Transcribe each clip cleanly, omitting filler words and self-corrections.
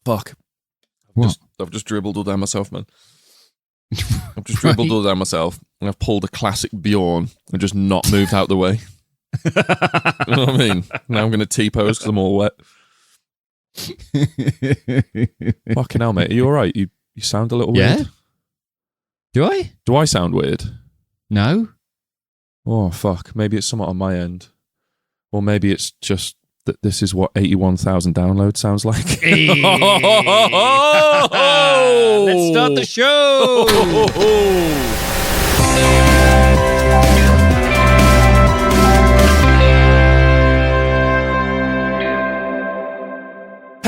Fuck. What? I've just dribbled all down myself, man. I've just dribbled all down myself, and I've pulled a classic Bjorn and just not moved out the way. You know what I mean? Now I'm going to T-pose because I'm all wet. Fucking hell, mate. Are you all right? You sound a little weird. Do I? Do I sound weird? No. Oh, fuck. Maybe it's somewhat on my end. Or maybe it's just that this is what 81,000 downloads sounds like. Hey. Let's start the show.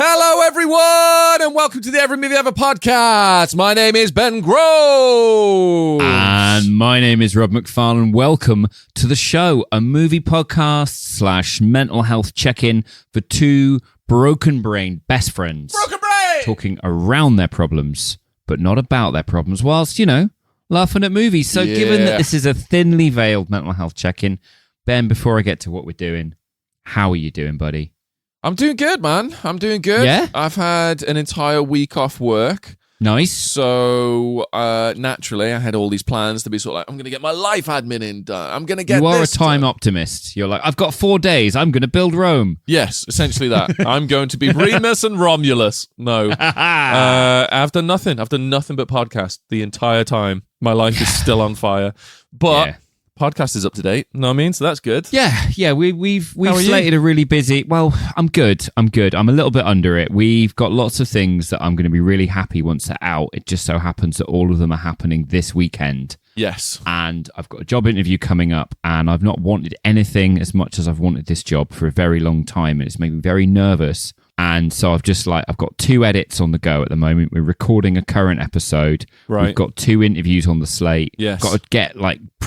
Hello, everyone, and welcome to the Every Movie Ever podcast. My name is Ben Grove. And my name is Rob McFarlane. Welcome to the show, a movie podcast / mental health check-in for two broken-brained best friends. Broken brain! Talking around their problems, but not about their problems, whilst, laughing at movies. So given that this is a thinly veiled mental health check-in, Ben, before I get to what we're doing, how are you doing, buddy? I'm doing good, man. I'm doing good. Yeah? I've had an entire week off work. Nice. So, naturally, I had all these plans to be sort of like, I'm going to get my life admin in done. I'm going to get You are a this time done. Optimist. You're like, I've got 4 days. I'm going to build Rome. Yes, essentially that. I'm going to be Remus and Romulus. No. I've done nothing. I've done nothing but podcast the entire time. My life is still on fire. But podcast is up to date. Know what I mean? So that's good. Yeah. We've How are slated a really busy. Well, I'm good. I'm a little bit under it. We've got lots of things that I'm going to be really happy once they're out. It just so happens that all of them are happening this weekend. Yes. And I've got a job interview coming up, and I've not wanted anything as much as I've wanted this job for a very long time, and it's made me very nervous. And so I've got 2 edits on the go at the moment. We're recording a current episode. Right. We've got 2 interviews on the slate. Yes. Got to get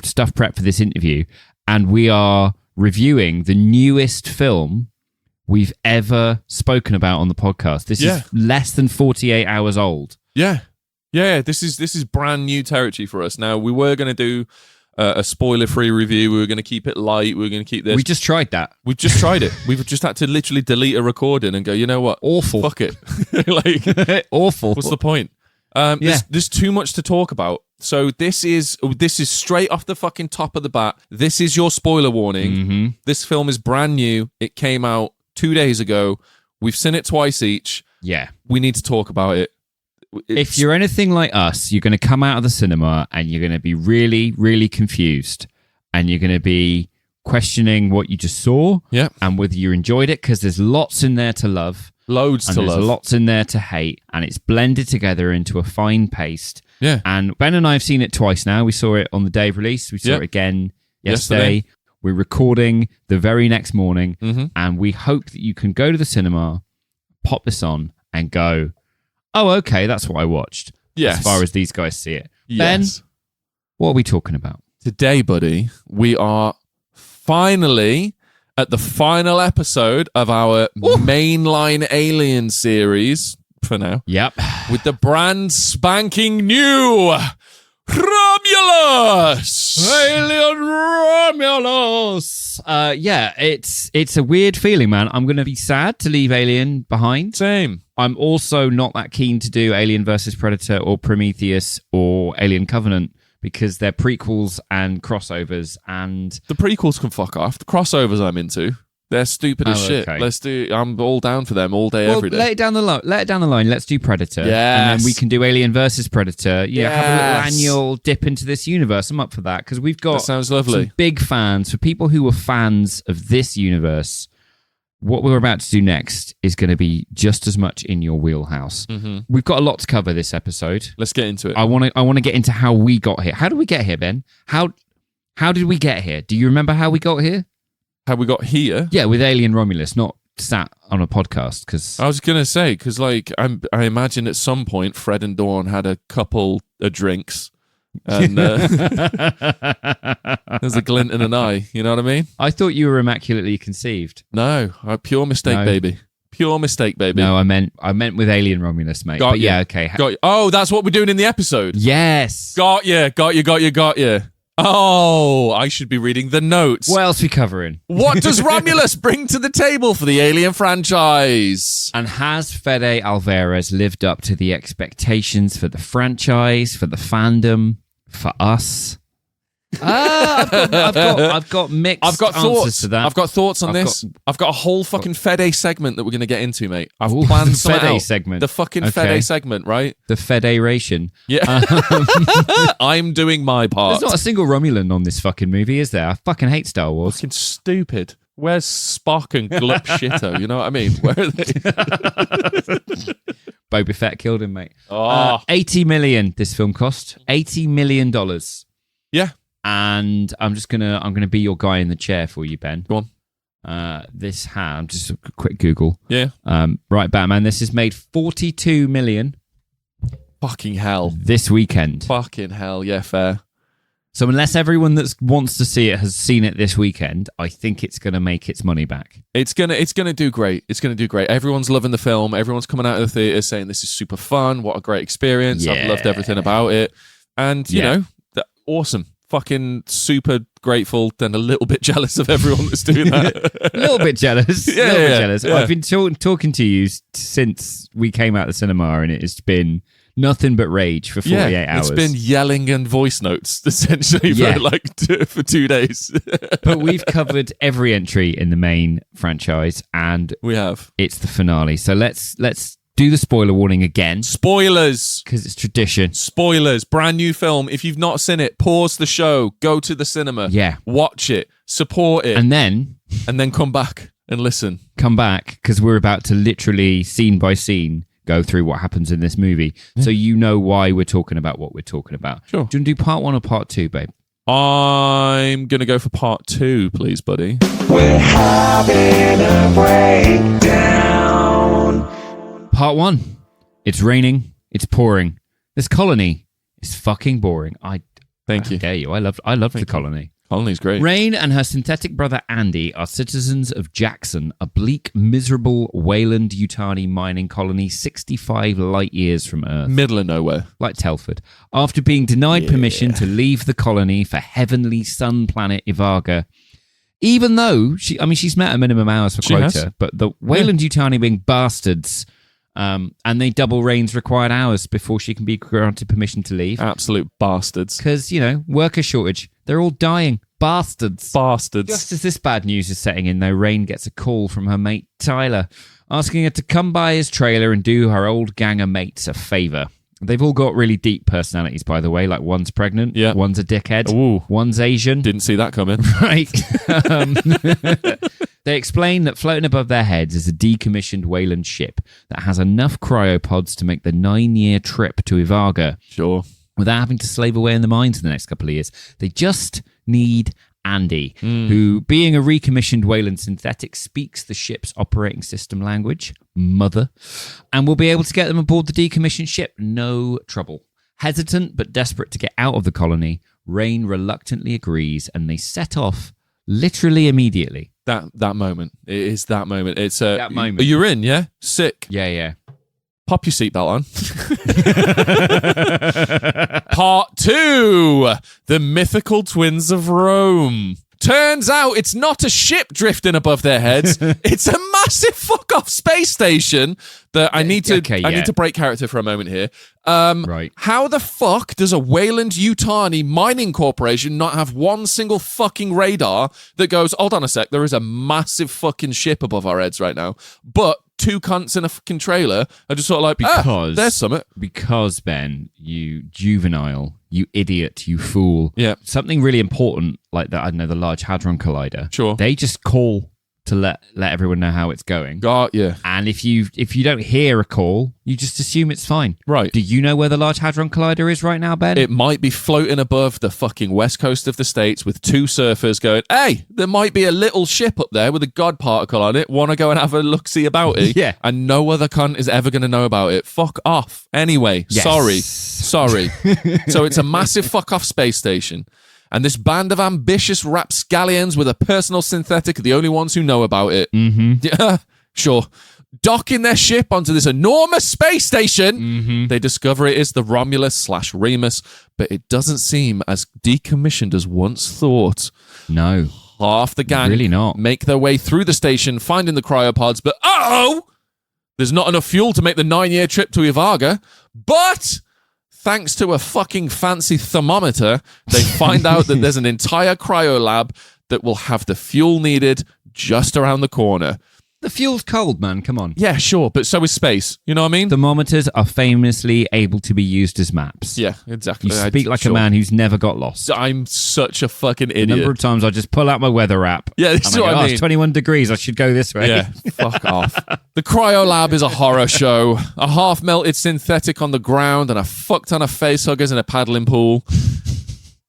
stuff prepped for this interview. And we are reviewing the newest film we've ever spoken about on the podcast. This is less than 48 hours old. Yeah. This is brand new territory for us. Now, we were going to do a spoiler-free review. We were going to keep it light. We were going to keep this. We just tried that. We've just tried it. We've just had to literally delete a recording and go, you know what? Awful. Fuck it. Awful. What's the point? There's too much to talk about. So this is straight off the fucking top of the bat. This is your spoiler warning. Mm-hmm. This film is brand new. It came out 2 days ago. We've seen it twice each. Yeah. We need to talk about it. If you're anything like us, you're going to come out of the cinema and you're going to be really, really confused, and you're going to be questioning what you just saw and whether you enjoyed it, because there's lots in there to love. Loads to love. There's lots in there to hate, and it's blended together into a fine paste. Yeah. And Ben and I have seen it twice now. We saw it on the day of release. We saw it again yesterday. We're recording the very next morning, and we hope that you can go to the cinema, pop this on, and go, oh, okay, that's what I watched. Yes. As far as these guys see it. Yes. Ben, what are we talking about? Today, buddy, we are finally at the final episode of our mainline Alien series, for now. Yep. With the brand spanking new Romulus! Alien Romulus! It's a weird feeling, man. I'm going to be sad to leave Alien behind. Same. I'm also not that keen to do Alien versus Predator or Prometheus or Alien Covenant, because they're prequels and crossovers, and the prequels can fuck off. The crossovers I'm into. They're stupid as shit. Okay. I'm all down for them all day, every day. Let it down the line. Let's do Predator. Yes. And then we can do Alien versus Predator. Yeah, have a little annual dip into this universe. I'm up for that, because we've got that sounds lovely. Some big fans. For people who are fans of this universe, what we're about to do next is going to be just as much in your wheelhouse. Mm-hmm. We've got a lot to cover this episode. Let's get into it. I want to get into how we got here. How did we get here, Ben? How did we get here? Do you remember how we got here? How we got here? Yeah, with Alien Romulus, not sat on a podcast. Because I was gonna say, because I imagine at some point Fred and Dawn had a couple of drinks, and there's a glint in an eye. You know what I mean? I thought you were immaculately conceived. No, pure mistake, baby. Pure mistake, baby. No, I meant with Alien Romulus, mate. Got you. Yeah, okay. Got you. Oh, that's what we're doing in the episode. Yes. Got you. Oh, I should be reading the notes. What else are we covering? What does Romulus bring to the table for the Alien franchise? And has Fede Álvarez lived up to the expectations for the franchise, for the fandom, for us? I've got mixed answers thoughts to that. I've got thoughts on this. I've got a whole fucking Fede segment that we're going to get into, mate. I've planned some Fede out. segment. The fucking Fede segment, right? The Federation. Yeah. I'm doing my part. There's not a single Romulan on this fucking movie, is there? I fucking hate Star Wars. Fucking stupid. Where's Spock and Glup Shitto? You know what I mean? Where are they? Boba Fett killed him, mate. Oh. $80 million this film cost. $80 million. Yeah. And I'm gonna be your guy in the chair for you, Ben. Go on. Just a quick Google. Yeah. Right, Batman. This has made $42 million. Fucking hell. This weekend. Fucking hell. Yeah, fair. So unless everyone that wants to see it has seen it this weekend, I think it's gonna make its money back. It's gonna do great. It's gonna do great. Everyone's loving the film. Everyone's coming out of the theater saying this is super fun. What a great experience. I've loved everything about it. And you know, awesome. Fucking super grateful and a little bit jealous of everyone that's doing that. A little bit jealous. Yeah. I've been talking to you since we came out of the cinema, and it's been nothing but rage for 48 hours. It's been yelling and voice notes essentially for 2 days. But we've covered every entry in the main franchise, and we have. It's the finale. So let's do the spoiler warning again. Spoilers. Because it's tradition. Spoilers. Brand new film. If you've not seen it, pause the show. Go to the cinema. Yeah. Watch it. Support it. And then come back and listen. Come back, because we're about to literally, scene by scene, go through what happens in this movie. So you know why we're talking about what we're talking about. Sure. Do you want to do part 1 or part 2, babe? I'm going to go for part 2, please, buddy. We're having a breakdown. Part 1. It's raining. It's pouring. This colony is fucking boring. Thank you. Dare you. I love the colony. Colony's great. Rain and her synthetic brother Andy are citizens of Jackson, a bleak, miserable Weyland-Yutani mining colony 65 light years from Earth. Middle of nowhere. Like Telford. After being denied permission to leave the colony for heavenly sun planet Ivaga, even though she's met a minimum hours for quota, but the Weyland-Yutani being bastards, and they double Rain's required hours before she can be granted permission to leave. Absolute bastards. Because, worker shortage. They're all dying. Bastards. Just as this bad news is setting in, though, Rain gets a call from her mate Tyler, asking her to come by his trailer and do her old gang of mates a favour. They've all got really deep personalities, by the way. Like, one's pregnant, one's a dickhead, one's Asian. Didn't see that coming. Right. They explain that floating above their heads is a decommissioned Weyland ship that has enough cryopods to make the 9-year trip to Ivaga. Sure. Without having to slave away in the mines in the next couple of years. They just need Andy, who, being a recommissioned Weyland synthetic, speaks the ship's operating system language, Mother, and will be able to get them aboard the decommissioned ship. No trouble. Hesitant but desperate to get out of the colony, Rain reluctantly agrees, and they set off literally immediately. That moment. It is that moment. It's that moment. You're in, yeah? Sick. Yeah. Pop your seatbelt on. Part 2. The Mythical Twins of Rome. Turns out it's not a ship drifting above their heads. It's a massive fuck-off space station that I need to break character for a moment here. Right. How the fuck does a Weyland-Yutani mining corporation not have one single fucking radar that goes, hold on a sec, there is a massive fucking ship above our heads right now, but 2 cunts in a fucking trailer are just sort of like, there's something. Because, Ben, you juvenile, you idiot, you fool. Yeah. Something really important, like the Large Hadron Collider. Sure. They just call to let everyone know how it's going. Got you. And if you don't hear a call, you just assume it's fine. Right. Do you know where the Large Hadron Collider is right now, Ben? It might be floating above the fucking west coast of the States with 2 surfers going, hey, there might be a little ship up there with a God particle on it. Want to go and have a look-see about it? Yeah. And no other cunt is ever going to know about it. Fuck off. Anyway, yes. Sorry. So it's a massive fuck-off space station. And this band of ambitious rapscallions with a personal synthetic are the only ones who know about it. Mm-hmm. Yeah, sure. docking their ship onto this enormous space station, they discover it is the Romulus/Remus, but it doesn't seem as decommissioned as once thought. No. Half the gang Really not. make their way through the station, finding the cryopods, but there's not enough fuel to make the 9-year trip to Ivaga. But thanks to a fucking fancy thermometer, they find out that there's an entire cryo lab that will have the fuel needed just around the corner. The fuel's cold, man. Come on. Yeah, sure, but so is space. You know what I mean? Thermometers are famously able to be used as maps. Yeah, exactly. You speak like a man who's never got lost. I'm such a fucking A idiot. number of times I just pull out my weather app. Yeah, that's what I mean. It's 21 degrees. I should go this way. Yeah, fuck off. The cryo lab is a horror show. A half-melted synthetic on the ground and a fuck ton of facehuggers in a paddling pool.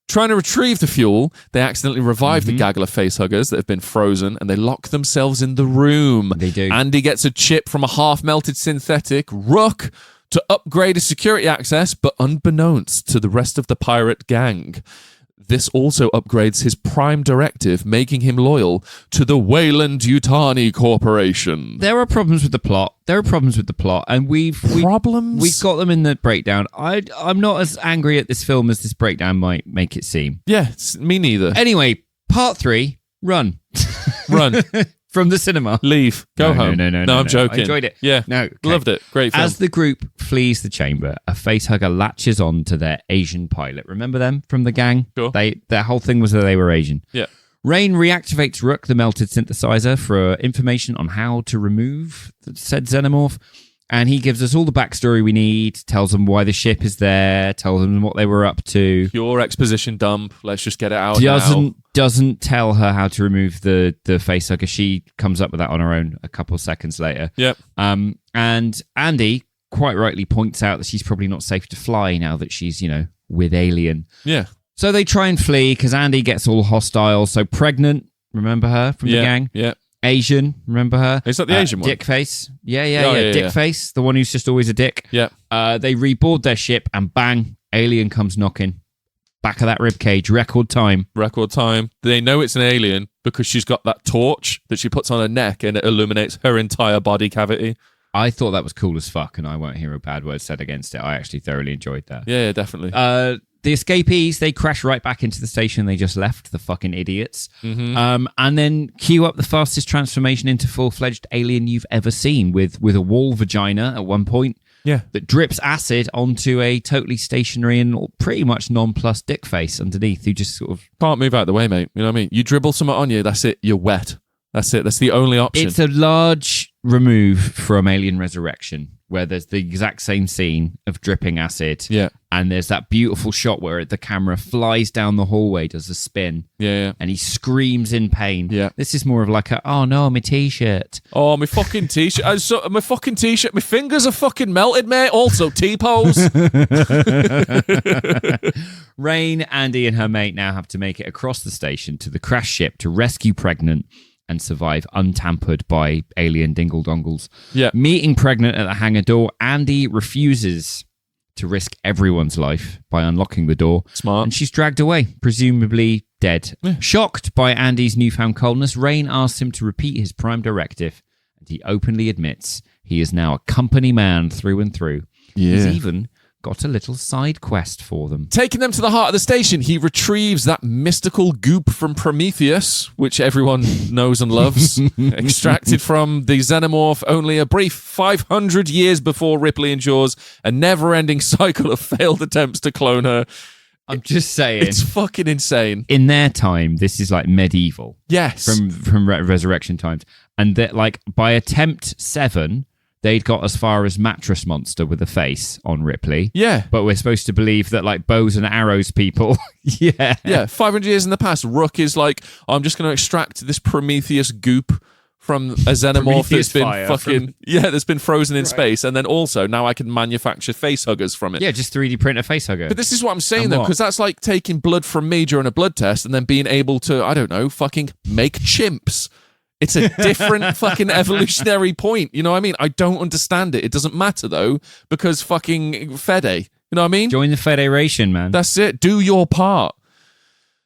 Trying to retrieve the fuel, they accidentally revive the gaggle of facehuggers that have been frozen, and they lock themselves in the room. They do. Andy gets a chip from a half-melted synthetic, Rook, to upgrade his security access, but unbeknownst to the rest of the pirate gang. This also upgrades his prime directive, making him loyal to the Weyland-Yutani Corporation. There are problems with the plot. And we've Problems? we've got them in the breakdown. I'm not as angry at this film as this breakdown might make it seem. Yeah, me neither. Anyway, part 3, run. Run. From the cinema. Leave. Go home. No, I'm joking. I enjoyed it. Yeah. No. Okay. Loved it. Great film. As the group flees the chamber, a facehugger latches on to their Asian pilot. Remember them from the gang? Sure. Their whole thing was that they were Asian. Yeah. Rain reactivates Rook, the melted synthesizer, for information on how to remove said Xenomorph. And he gives us all the backstory we need, tells them why the ship is there, tells them what they were up to. Pure exposition dump. Let's just get it out now. Doesn't tell her how to remove the facehugger. She comes up with that on her own a couple of seconds later. Yep. And Andy quite rightly points out that she's probably not safe to fly now that she's, with Alien. Yeah. So they try and flee because Andy gets all hostile. So pregnant, remember her from the gang? Yeah. Asian, remember her? Is that the Asian one? Dick face. Yeah. yeah, Dick yeah. face, the one who's just always a dick. Yeah. They reboard their ship and bang, Alien comes knocking. Back of that ribcage, record time. They know it's an alien because she's got that torch that she puts on her neck and it illuminates her entire body cavity. I thought that was cool as fuck, and I won't hear a bad word said against it. I actually thoroughly enjoyed that. Yeah, definitely. The escapees, they crash right back into the station they just left, the fucking idiots. And then cue up the fastest transformation into full-fledged alien you've ever seen with a wall vagina at one point. Yeah. That drips acid onto a totally stationary and pretty much nonplussed dick face underneath who just sort of... Can't move out of the way, mate. You know what I mean? You dribble something on you, that's it. You're wet. That's it. That's the only option. It's a large remove from Alien Resurrection, where there's the exact same scene of dripping acid. Yeah. And there's that beautiful shot where the camera flies down the hallway, does a spin. Yeah. And he screams in pain. Yeah. This is more of like oh no, my t-shirt. Oh, my fucking t-shirt. My fucking t-shirt. My fingers are fucking melted, mate. Also, T-pose. Rain, Andy, and her mate now have to make it across the station to the crash ship to rescue Pregnant and survive untampered by alien dingle-dongles. Yeah. Meeting Pregnant at the hangar door, Andy refuses to risk everyone's life by unlocking the door. Smart. And she's dragged away, presumably dead. Yeah. Shocked by Andy's newfound coldness, Rain asks him to repeat his prime directive, and he openly admits he is now a company man through and through. Yeah. He's even got a little side quest for them. Taking them to the heart of the station, he retrieves that mystical goop from Prometheus, which everyone knows and loves, extracted from the Xenomorph only a brief 500 years before Ripley endures a never-ending cycle of failed attempts to clone her. I'm just saying. It's fucking insane. In their time, this is like medieval. Yes. From Resurrection times. And that, like, by attempt 7... they'd got as far as Mattress Monster with a face on Ripley. Yeah. But we're supposed to believe that, like, bows and arrows people. Yeah. Yeah. 500 years in the past, Rook is like, I'm just going to extract this Prometheus goop from a Xenomorph that's been that's been frozen in space. And then also, now I can manufacture facehuggers from it. Yeah, just 3D print a facehugger. But this is what I'm saying, And though, what? because that's like taking blood from me during a blood test and then being able to, I don't know, fucking make chimps. It's a different fucking evolutionary point. You know what I mean? I don't understand it. It doesn't matter, though, because fucking Fede. You know what I mean? Join the Federation, man. That's it. Do your part.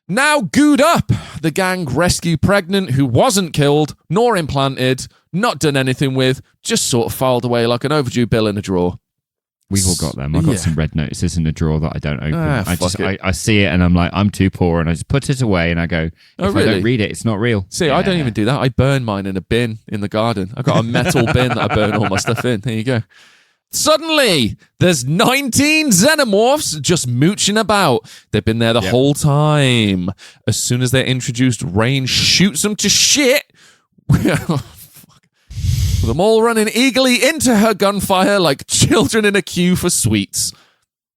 Now gooed up, the gang rescue pregnant who wasn't killed, nor implanted, not done anything with, just sort of filed away like an overdue bill in a drawer. We've all got them. I've got some red notices in the drawer that I don't open. I see it and I'm like, I'm too poor, and I just put it away and I go, if I don't read it, it's not real. See, I don't even do that. I burn mine in a bin in the garden. I've got a metal bin that I burn all my stuff in. There you go. Suddenly, there's 19 Xenomorphs just mooching about. They've been there the whole time. As soon as they're introduced, Rain shoots them to shit. Them all running eagerly into her gunfire like children in a queue for sweets.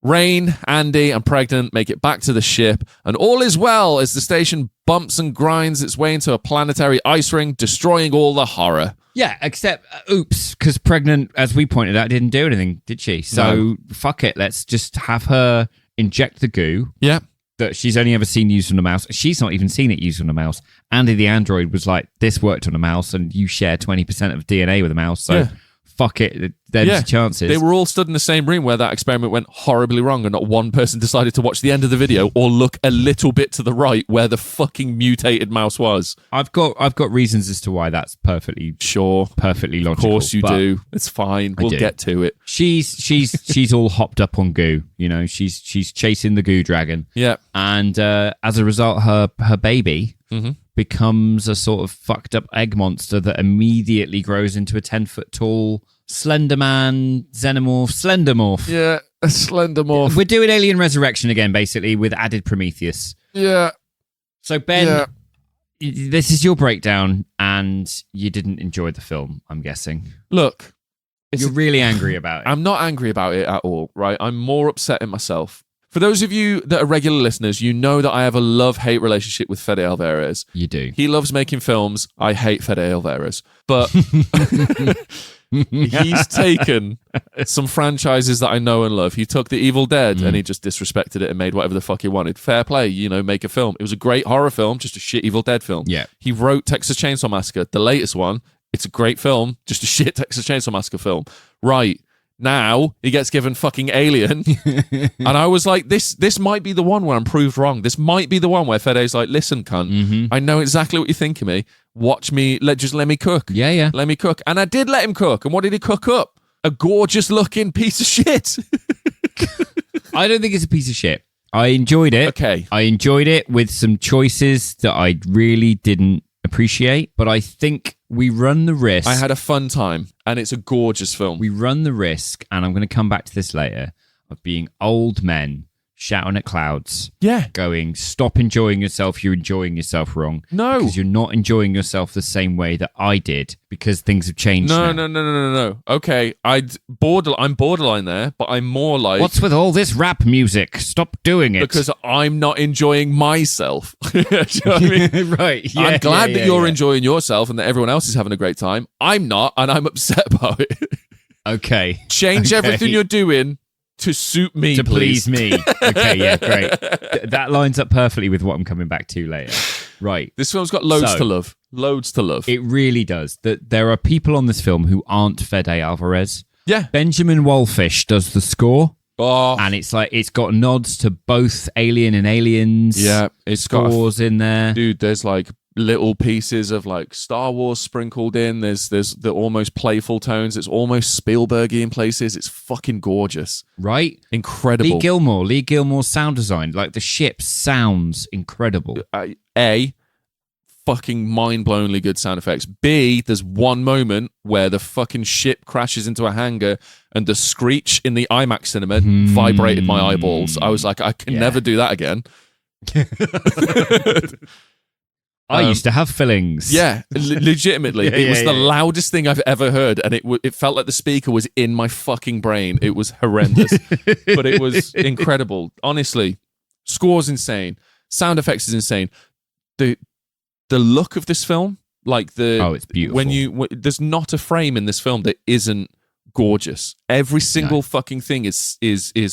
Rain, Andy, and Pregnant make it back to the ship, and all is well as the station bumps and grinds its way into a planetary ice ring, destroying all the horror. Yeah, except, oops, because Pregnant, as we pointed out, didn't do anything, did she? So, fuck it, let's just have her inject the goo. Yeah. That she's only ever seen used on a mouse. She's not even seen it used on a mouse. Andy the android was like, this worked on a mouse, and you share 20% of DNA with a mouse, so fuck it, there's the chances. They were all stood in the same room where that experiment went horribly wrong, and not one person decided to watch the end of the video or look a little bit to the right where the fucking mutated mouse was. I've got reasons as to why that's perfectly logical. Of course you do. It's fine. We'll get to it. She's all hopped up on goo. You know, she's chasing the goo dragon. Yeah. And as a result, her baby becomes a sort of fucked up egg monster that immediately grows into a 10-foot tall Slenderman Slendermorph. Yeah, a Slendermorph. We're doing Alien Resurrection again, basically, with added Prometheus. Yeah. So, Ben, this is your breakdown, and you didn't enjoy the film, I'm guessing. Look. You're really angry about it. I'm not angry about it at all, right? I'm more upset at myself. For those of you that are regular listeners, you know that I have a love-hate relationship with Fede Álvarez. You do. He loves making films. I hate Fede Álvarez. But he's taken some franchises that I know and love. He took The Evil Dead and he just disrespected it and made whatever the fuck he wanted. Fair play, you know, make a film. It was a great horror film, just a shit Evil Dead film. Yeah. He wrote Texas Chainsaw Massacre, the latest one. It's a great film, just a shit Texas Chainsaw Massacre film. Right. Now he gets given fucking Alien. And I was like, this might be the one where I'm proved wrong. This might be the one where Fede's like, listen, cunt, I know exactly what you think of me. Watch me, just let me cook. Yeah. Let me cook. And I did let him cook. And what did he cook up? A gorgeous looking piece of shit. I don't think it's a piece of shit. I enjoyed it. Okay. I enjoyed it with some choices that I really didn't appreciate, but I think we run the risk. I had a fun time, and it's a gorgeous film. We run the risk, and I'm going to come back to this later, of being old men shouting at clouds. Yeah. Going, stop enjoying yourself. You're enjoying yourself wrong. No. Because you're not enjoying yourself the same way that I did, because things have changed now. No. Okay, I'm borderline there, but I'm more like... What's with all this rap music? Stop doing it. Because I'm not enjoying myself. Do you know what I mean? Right. Yeah, I'm glad that you're enjoying yourself and that everyone else is having a great time. I'm not, and I'm upset about it. Okay. Change everything you're doing to suit me, to please me. Okay, yeah, great. That lines up perfectly with what I'm coming back to later. Right. This film's got loads to love. Loads to love. It really does. There are people on this film who aren't Fede Álvarez. Yeah. Benjamin Wallfish does the score. Oh. And it's like, it's got nods to both Alien and Aliens. Yeah. It's scores in there. Dude, there's like little pieces of like Star Wars sprinkled in. There's the almost playful tones. It's almost Spielbergy in places. It's fucking gorgeous. Right? Incredible. Lee Gilmore's sound design. Like the ship sounds incredible. A, fucking mind-blowingly good sound effects. B, there's one moment where the fucking ship crashes into a hangar and the screech in the IMAX cinema vibrated my eyeballs. I was like, I can never do that again. I used to have fillings. Yeah, legitimately. It was the loudest thing I've ever heard, and it felt like the speaker was in my fucking brain. It was horrendous, but it was incredible. Honestly, score's insane. Sound effects is insane. The look of this film, like it's beautiful. There's not a frame in this film that isn't gorgeous. Every single fucking thing is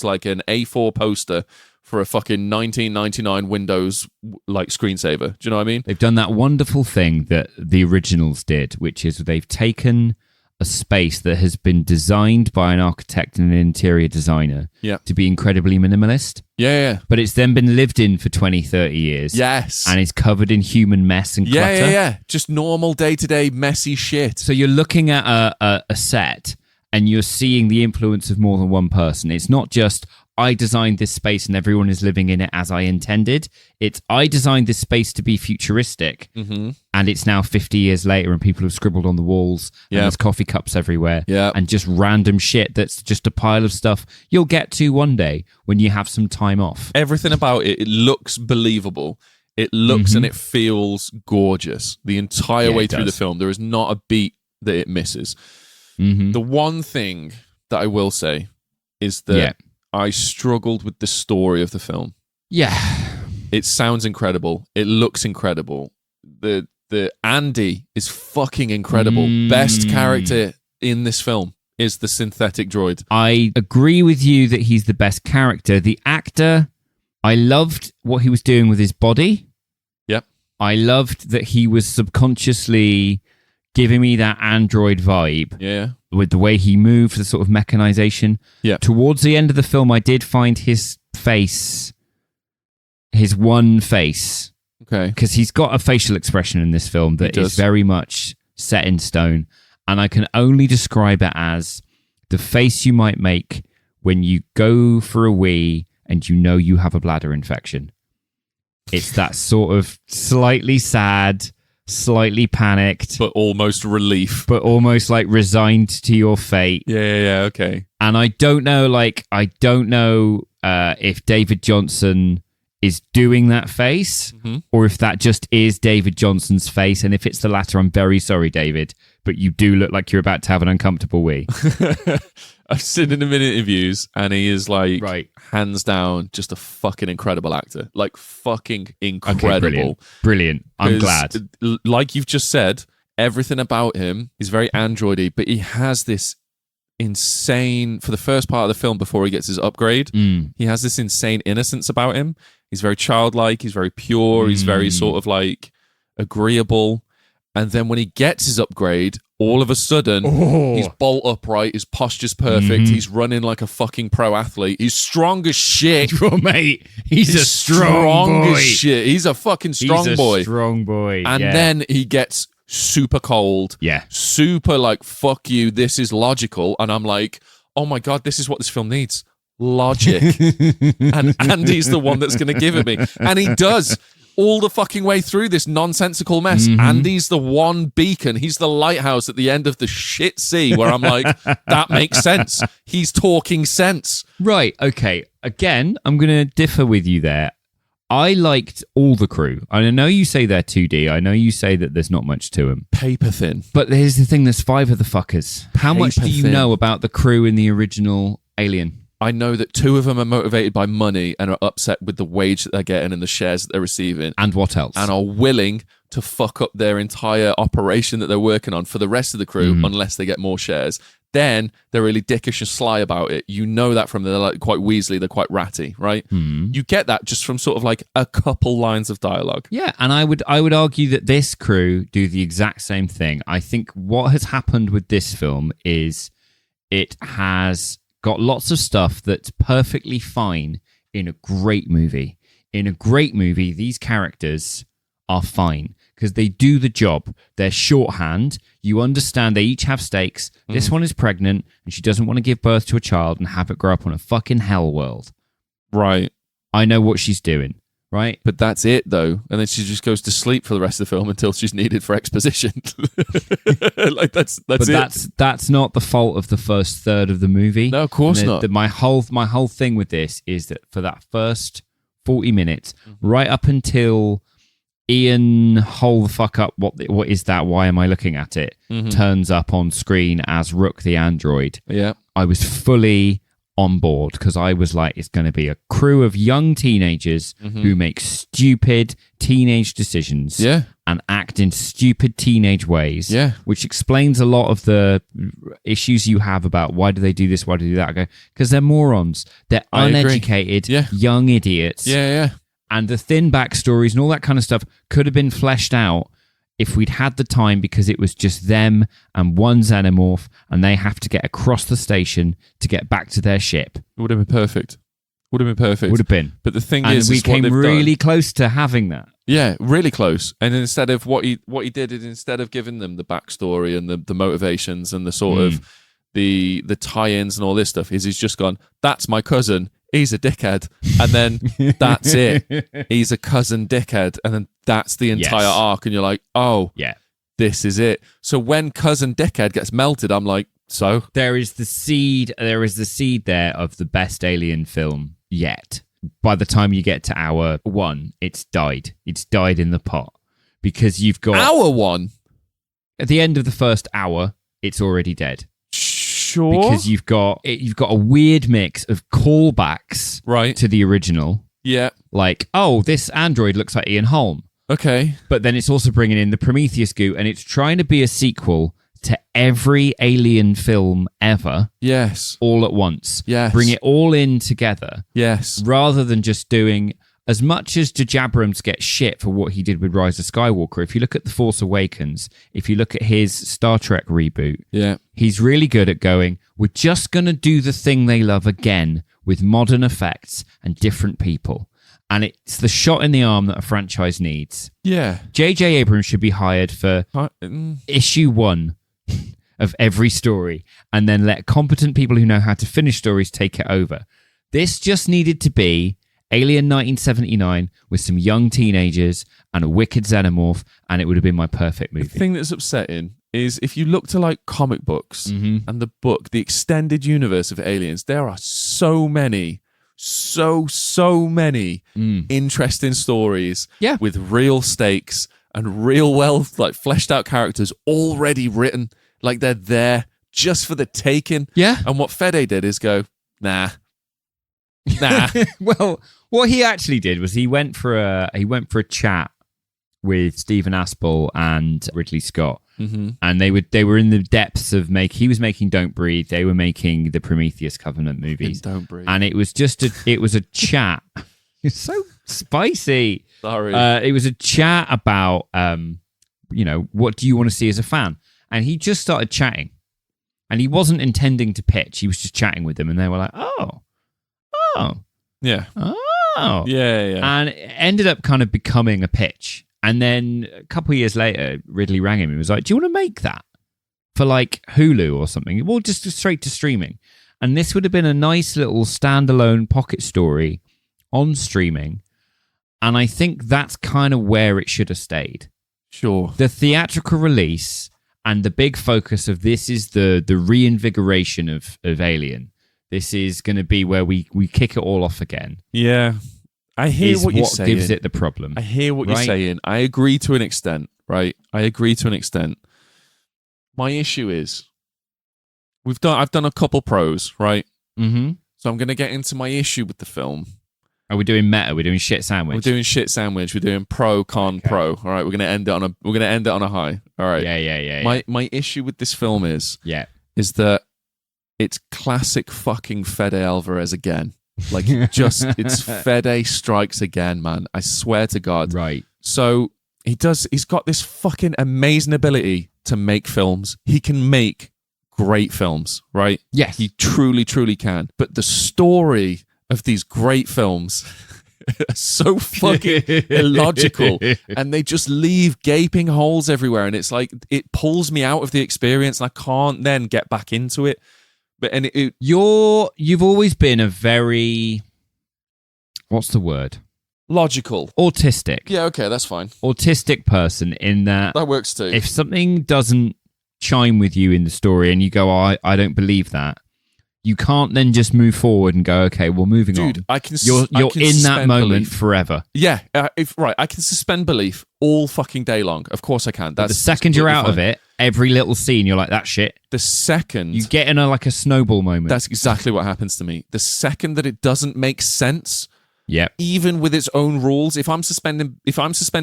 like an A4 poster for a fucking 1999 Windows like screensaver. Do you know what I mean? They've done that wonderful thing that the originals did, which is they've taken a space that has been designed by an architect and an interior designer to be incredibly minimalist. Yeah. But it's then been lived in for 20, 30 years. Yes. And is covered in human mess and clutter. Yeah. Just normal day-to-day messy shit. So you're looking at a set and you're seeing the influence of more than one person. It's not just, I designed this space and everyone is living in it as I intended. It's, I designed this space to be futuristic, and it's now 50 years later and people have scribbled on the walls and there's coffee cups everywhere and just random shit that's just a pile of stuff you'll get to one day when you have some time off. Everything about it looks believable. It looks and it feels gorgeous the entire way through the film. There is not a beat that it misses. The one thing that I will say is that I struggled with the story of the film. It sounds incredible. It looks incredible. The Andy is fucking incredible. Best character in this film is the synthetic droid. I agree with you that he's the best character. The actor, I loved what he was doing with his body. I loved that he was subconsciously giving me that android vibe. With the way he moved, the sort of mechanization. Towards the end of the film, I did find his face, his one face. Because he's got a facial expression in this film that is very much set in stone. And I can only describe it as the face you might make when you go for a wee and you know you have a bladder infection. It's that sort of slightly sad, slightly panicked, but almost relief, but almost like resigned to your fate. Okay. And I don't know if David Jonsson is doing that face or if that just is David Johnson's face. And if it's the latter, I'm very sorry, David, but you do look like you're about to have an uncomfortable wee. I've seen him in interviews and he is like, hands down, just a fucking incredible actor. Like, fucking incredible. Okay, brilliant. I'm glad. Like you've just said, everything about him is very androidy, but he has this insane, for the first part of the film before he gets his upgrade, he has this insane innocence about him. He's very childlike, he's very pure, he's very sort of like agreeable. And then when he gets his upgrade, all of a sudden, he's bolt upright, his posture's perfect, he's running like a fucking pro athlete, he's strong as shit. Oh, mate, he's a strong boy. As shit. He's a fucking strong boy. Strong boy. And then he gets super cold. Super like, fuck you, this is logical. And I'm like, oh my God, this is what this film needs. Logic. And Andy's the one that's going to give it me. And he does. All the fucking way through this nonsensical mess. Andy's the one beacon. He's the lighthouse at the end of the shit sea where I'm like, that makes sense. He's talking sense. Right, okay. Again, I'm going to differ with you there. I liked all the crew. I know you say they're 2D. I know you say that there's not much to them. Paper thin. But here's the thing, there's 5 of the fuckers. How much do you know about the crew in the original Alien? I know that 2 of them are motivated by money and are upset with the wage that they're getting and the shares that they're receiving. And what else? And are willing to fuck up their entire operation that they're working on for the rest of the crew unless they get more shares. Then they're really dickish and sly about it. You know that from them. They're like quite Weasley, they're quite ratty, right? You get that just from sort of like a couple lines of dialogue. Yeah, and I would argue that this crew do the exact same thing. I think what has happened with this film is it has got lots of stuff that's perfectly fine in a great movie. In a great movie, these characters are fine because they do the job. They're shorthand. You understand they each have stakes. This one is pregnant and she doesn't want to give birth to a child and have it grow up on a fucking hell world. Right. I know what she's doing. Right? But that's it, though. And then she just goes to sleep for the rest of the film until she's needed for exposition. Like, that's it. That's not the fault of the first third of the movie. No, of course not. My whole thing with this is that for that first 40 minutes, right up until Ian, hold the fuck up, what is that? Why am I looking at it? Turns up on screen as Rook the android. Yeah. I was fully on board because I was like, it's going to be a crew of young teenagers who make stupid teenage decisions and act in stupid teenage ways, which explains a lot of the issues you have about why do they do this, why do they do that. I go, because they're morons. They're uneducated, young idiots. Yeah. And the thin backstories and all that kind of stuff could have been fleshed out if we'd had the time, because it was just them and one Xenomorph, and they have to get across the station to get back to their ship. It would have been perfect. Would have been perfect. Would have been. But the thing and is, we came really done, close to having that. Yeah, really close. And instead of what he did is, instead of giving them the backstory and the motivations and the sort of the tie-ins and all this stuff, he's just gone, that's my cousin. He's a dickhead. And then that's it. He's a cousin dickhead. And then that's the entire arc. And you're like, oh, yeah, this is it. So when cousin dickhead gets melted, I'm like, so? There is the seed there of the best Alien film yet. By the time you get to hour 1, it's died. It's died in the pot. Because you've got... Hour 1? At the end of the first hour, it's already dead. Sure. Because you've got a weird mix of callbacks to the original. Yeah. Like, oh, this android looks like Ian Holm. Okay. But then it's also bringing in the Prometheus goo, and it's trying to be a sequel to every Alien film ever. Yes. All at once. Yes. Bring it all in together. Yes. Rather than just doing... As much as J.J. Abrams gets shit for what he did with Rise of Skywalker, if you look at The Force Awakens, if you look at his Star Trek reboot, he's really good at going, we're just going to do the thing they love again with modern effects and different people. And it's the shot in the arm that a franchise needs. Yeah. J.J. Abrams should be hired for issue 1 of every story, and then let competent people who know how to finish stories take it over. This just needed to be Alien 1979 with some young teenagers and a wicked Xenomorph, and it would have been my perfect movie. The thing that's upsetting is if you look to like comic books and the the extended universe of Aliens, there are so many, so many interesting stories with real stakes and real well like fleshed out characters already written, like they're there just for the taking. Yeah. And what Fede did is go, nah. Well, what he actually did was he went for a chat with Stephen Aspel and Ridley Scott, and they were in the depths of he was making Don't Breathe, they were making the Prometheus Covenant movies, Don't Breathe, and it was a chat. It's so spicy. Sorry, it was a chat about what do you want to see as a fan, and he just started chatting, and he wasn't intending to pitch. He was just chatting with them, and they were like, oh. Yeah. Oh. Yeah. And it ended up kind of becoming a pitch. And then a couple of years later, Ridley rang him and was like, do you want to make that for like Hulu or something? Well, just straight to streaming. And this would have been a nice little standalone pocket story on streaming. And I think that's kind of where it should have stayed. Sure. The theatrical release and the big focus of this is the reinvigoration of Alien. This is going to be where we kick it all off again. Yeah. I hear what you're saying. Gives it the problem. I hear what you're saying. I agree to an extent, right? I agree to an extent. My issue is I've done a couple pros, right? Mm-hmm. So I'm going to get into my issue with the film. Are we doing meta? We're doing shit sandwich. We're doing shit sandwich. We're doing pro, con, pro. All right, we're going to end it on a high. All right. Yeah. My issue with this film is that it's classic fucking Fede Álvarez again. Like, it's Fede strikes again, man. I swear to God. Right. So he's got this fucking amazing ability to make films. He can make great films, right? Yes. He truly, truly can. But the story of these great films are so fucking illogical, and they just leave gaping holes everywhere. And it's like, it pulls me out of the experience, and I can't then get back into it. But you've always been a very, what's the word? Logical. Autistic. Yeah, okay, that's fine. Autistic person in that works too. If something doesn't chime with you in the story and you go, oh, I don't believe that, you can't then just move forward and go, okay, well, moving on. Dude, you're in that moment belief forever. Yeah, I can suspend belief all fucking day long. Of course I can. That's the second you're out of it, every little scene, you're like, that shit. The second you get in a snowball moment. That's exactly what happens to me. The second that it doesn't make sense, even with its own rules, if I'm suspending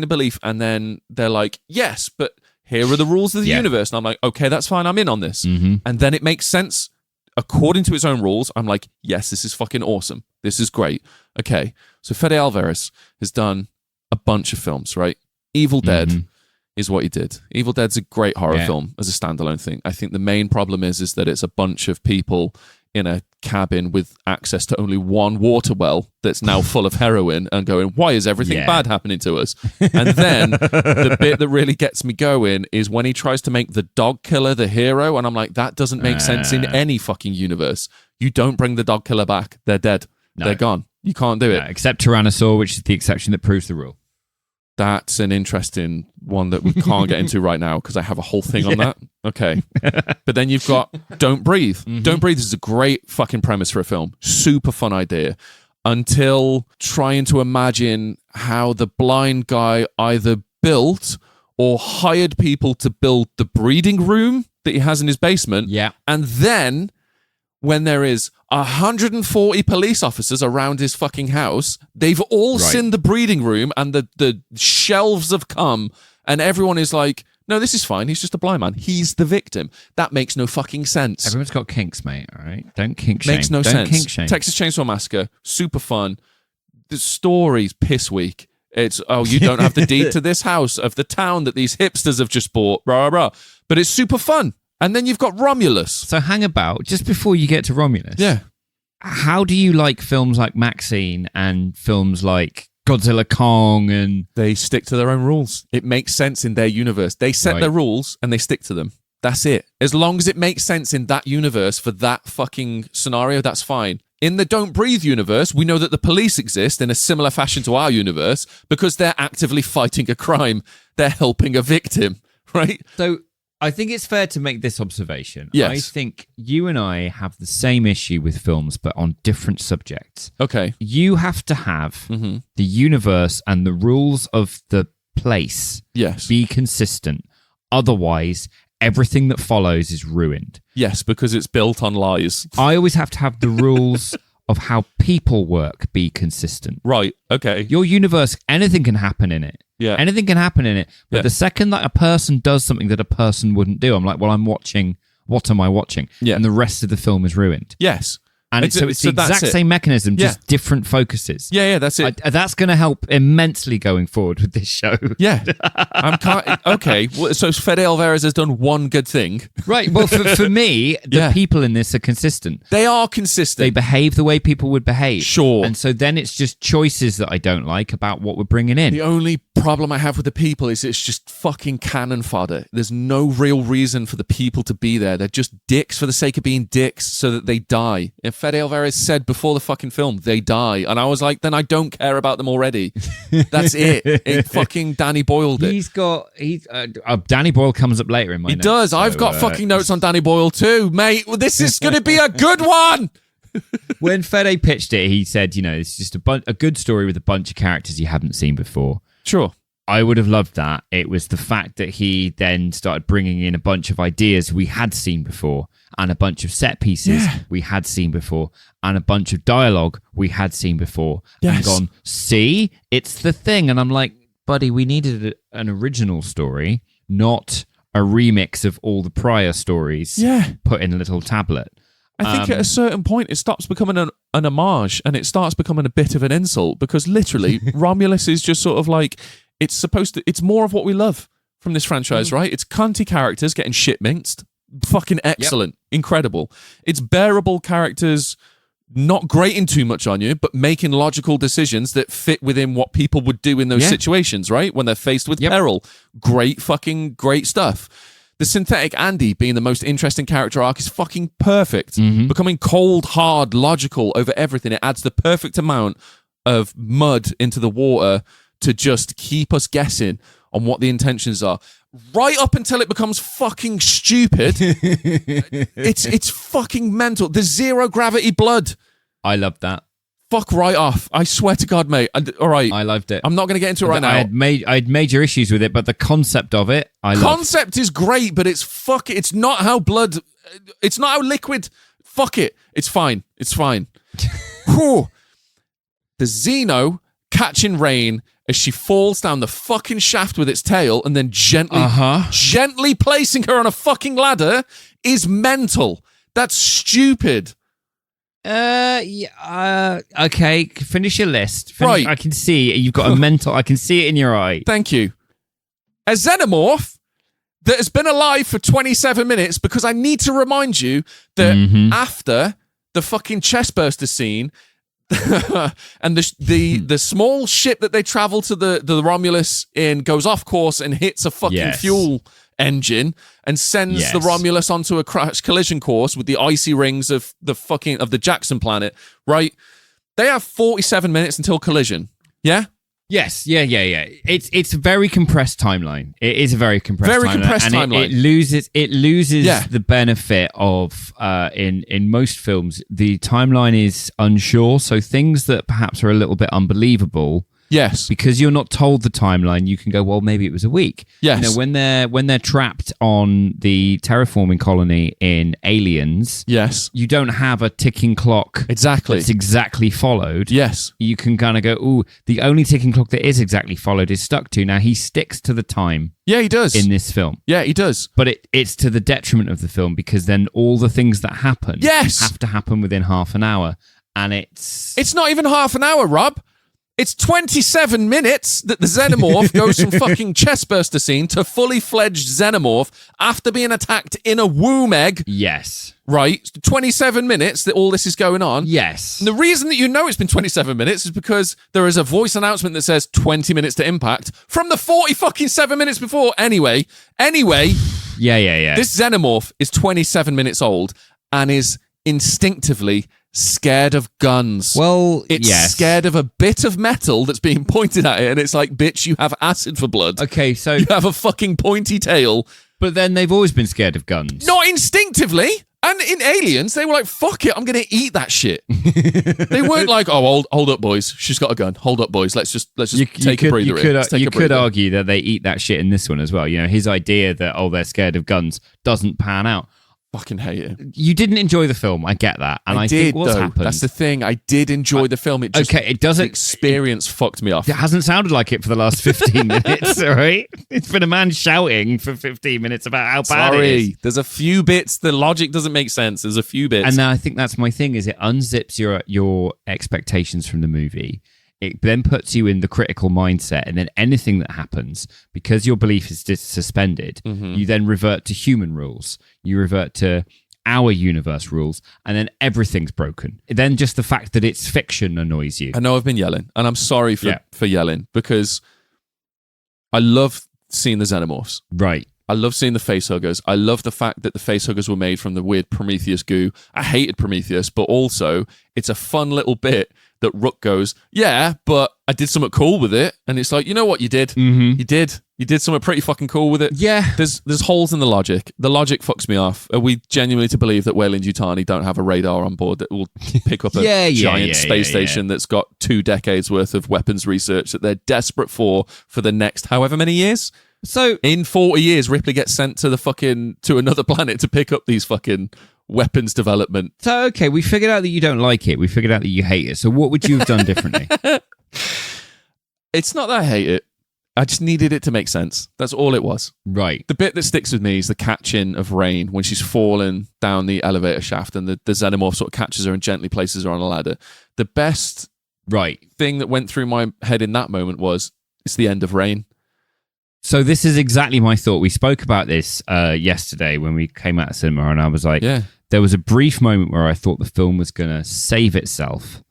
belief, and then they're like, yes, but here are the rules of the universe, and I'm like, okay, that's fine, I'm in on this, and then it makes sense according to its own rules. I'm like, yes, this is fucking awesome. This is great. Okay, so Fede Álvarez has done a bunch of films, right? Evil Dead. is what he did. Evil Dead's a great horror film as a standalone thing. I think the main problem is that it's a bunch of people in a cabin with access to only one water well that's now full of heroin and going, why is everything bad happening to us? And then the bit that really gets me going is when he tries to make the dog killer the hero, and I'm like, that doesn't make sense in any fucking universe. You don't bring the dog killer back. They're dead. No. They're gone. You can't do it. Except Tyrannosaur, which is the exception that proves the rule. That's an interesting one that we can't get into right now because I have a whole thing on that. Okay. But then you've got Don't Breathe. Mm-hmm. Don't Breathe is a great fucking premise for a film. Super fun idea. Until trying to imagine how the blind guy either built or hired people to build the breeding room that he has in his basement. Yeah. And then when there is 140 police officers around his fucking house, they've all seen the breeding room and the shelves have come, and everyone is like, no, this is fine. He's just a blind man. He's the victim. That makes no fucking sense. Everyone's got kinks, mate, all right? Don't kink shame. Makes no sense. Kink shame. Texas Chainsaw Massacre, super fun. The story's piss weak. It's, you don't have the deed to this house of the town that these hipsters have just bought, rah, rah, rah. But it's super fun. And then you've got Romulus. So hang about, just before you get to Romulus. Yeah. How do you like films like Maxine and films like Godzilla Kong? And they stick to their own rules. It makes sense in their universe. They set their rules and they stick to them. That's it. As long as it makes sense in that universe for that fucking scenario, that's fine. In the Don't Breathe universe, we know that the police exist in a similar fashion to our universe because they're actively fighting a crime. They're helping a victim, right? So I think it's fair to make this observation. Yes. I think you and I have the same issue with films, but on different subjects. Okay. You have to have the universe and the rules of the place be consistent. Otherwise, everything that follows is ruined. Yes, because it's built on lies. I always have to have the rules of how people work be consistent. Right, okay. Your universe, anything can happen in it. Yeah. Anything can happen in it. But the second that a person does something that a person wouldn't do, I'm like, well, I'm watching. What am I watching? Yeah. And the rest of the film is ruined. Yes. And it's the exact same mechanism, just different focuses. Yeah, that's it. That's going to help immensely going forward with this show. Yeah. Okay. So Fede Álvarez has done one good thing. Right. Well, for me, the people in this are consistent. They are consistent. They behave the way people would behave. Sure. And so then it's just choices that I don't like about what we're bringing in. The only problem I have with the people is it's just fucking cannon fodder. There's no real reason for the people to be there. They're just dicks for the sake of being dicks so that they die. If Fede Álvarez said before the fucking film, they die. And I was like, then I don't care about them already. That's it. Fucking Danny Boyled it. Danny Boyle comes up later in my notes. He does. So, I've got fucking notes on Danny Boyle too. Mate, this is going to be a good one. When Fede pitched it, he said, it's just a good story with a bunch of characters you haven't seen before. Sure. I would have loved that. It was the fact that he then started bringing in a bunch of ideas we had seen before and a bunch of set pieces we had seen before and a bunch of dialogue we had seen before and gone, see, it's the thing. And I'm like, buddy, we needed an original story, not a remix of all the prior stories put in a little tablet. I think at a certain point it stops becoming an homage and it starts becoming a bit of an insult because literally Romulus is just sort of like, it's more of what we love from this franchise, right? It's cunty characters getting shit minced. Fucking excellent. Incredible. It's bearable characters not grating too much on you, but making logical decisions that fit within what people would do in those situations, right? When they're faced with peril. Great stuff. The synthetic Andy being the most interesting character arc is fucking perfect. Becoming cold, hard, logical over everything. It adds the perfect amount of mud into the water to just keep us guessing on what the intentions are. Right up until it becomes fucking stupid. It's fucking mental. There's zero gravity blood. I loved that. Fuck right off. I swear to God, mate. All right. I loved it. I'm not going to get into it right now. I had major issues with it, but the concept of it, I loved. Concept is great, but it's not how liquid. Fuck it. It's fine. Whew. The Xeno catching Rain as she falls down the fucking shaft with its tail and then gently placing her on a fucking ladder is mental. That's stupid. Okay, finish your list. Right. I can see you've got a mental. I can see it in your eye. Thank you. a Xenomorph that has been alive for 27 minutes, because I need to remind you that after the fucking chestburster scene and the small ship that they travel to the Romulus in goes off course and hits a fucking fuel engine and sends the Romulus onto a crash collision course with the icy rings of the Jackson planet, right? They have 47 minutes until collision. Yeah? Yes, yeah. It's a very compressed timeline. It is a very compressed timeline. It loses the benefit of in most films, the timeline is unsure. So things that perhaps are a little bit unbelievable. Yes. Because you're not told the timeline, you can go, well, maybe it was a week. Yes. You know, when they're trapped on the terraforming colony in Aliens, yes, you don't have a ticking clock that's exactly followed. Yes. You can kind of go, ooh, the only ticking clock that is exactly followed is stuck to. Now, he sticks to the time. Yeah, he does. In this film. Yeah, he does. But it's to the detriment of the film, because then all the things that happen have to happen within half an hour. And it's not even half an hour, Rob. It's 27 minutes that the Xenomorph goes from fucking chestburster scene to fully fledged Xenomorph after being attacked in a womb egg. Yes. Right? 27 minutes that all this is going on. Yes. And the reason that you know it's been 27 minutes is because there is a voice announcement that says 20 minutes to impact from the 47 minutes before. Anyway. Yeah. This Xenomorph is 27 minutes old and is instinctively scared of guns. Well, it's scared of a bit of metal that's being pointed at it, and it's like, bitch, you have acid for blood. Okay, so you have a fucking pointy tail. But then they've always been scared of guns. Not instinctively. And in Aliens, they were like, fuck it, I'm going to eat that shit. They weren't like, oh, hold up, boys. She's got a gun. Hold up, boys. Let's just take a breather. You could argue that they eat that shit in this one as well. You know, his idea that, they're scared of guns doesn't pan out. Fucking hate it. You didn't enjoy the film. I get that, and I think what's happened. That's the thing. I did enjoy the film. It doesn't. The experience fucked me off. It hasn't sounded like it for the last 15 minutes. All right, it's been a man shouting for 15 minutes about how bad it is. There's a few bits. The logic doesn't make sense. There's a few bits, and I think that's my thing. Is it unzips your expectations from the movie. It then puts you in the critical mindset, and then anything that happens, because your belief is suspended, you then revert to human rules. You revert to our universe rules, and then everything's broken. Then just the fact that it's fiction annoys you. I know I've been yelling, and I'm sorry for yelling, because I love seeing the Xenomorphs. Right. I love seeing the facehuggers. I love the fact that the facehuggers were made from the weird Prometheus goo. I hated Prometheus, but also it's a fun little bit that Rook goes, yeah, but I did something cool with it. And it's like, you know what you did? You did something pretty fucking cool with it. Yeah. There's holes in the logic. The logic fucks me off. Are we genuinely to believe that Weyland-Yutani don't have a radar on board that will pick up a giant space station that's got 2 decades worth of weapons research that they're desperate for the next however many years? So in 40 years, Ripley gets sent to another planet to pick up these fucking weapons development. So, okay, we figured out that you don't like it. We figured out that you hate it. So what would you have done differently? It's not that I hate it. I just needed it to make sense. That's all it was. Right. The bit that sticks with me is the catching of Rain when she's falling down the elevator shaft and the Xenomorph sort of catches her and gently places her on a ladder. The best thing that went through my head in that moment was, it's the end of Rain. So this is exactly my thought. We spoke about this yesterday when we came out of cinema, and I was like, there was a brief moment where I thought the film was going to save itself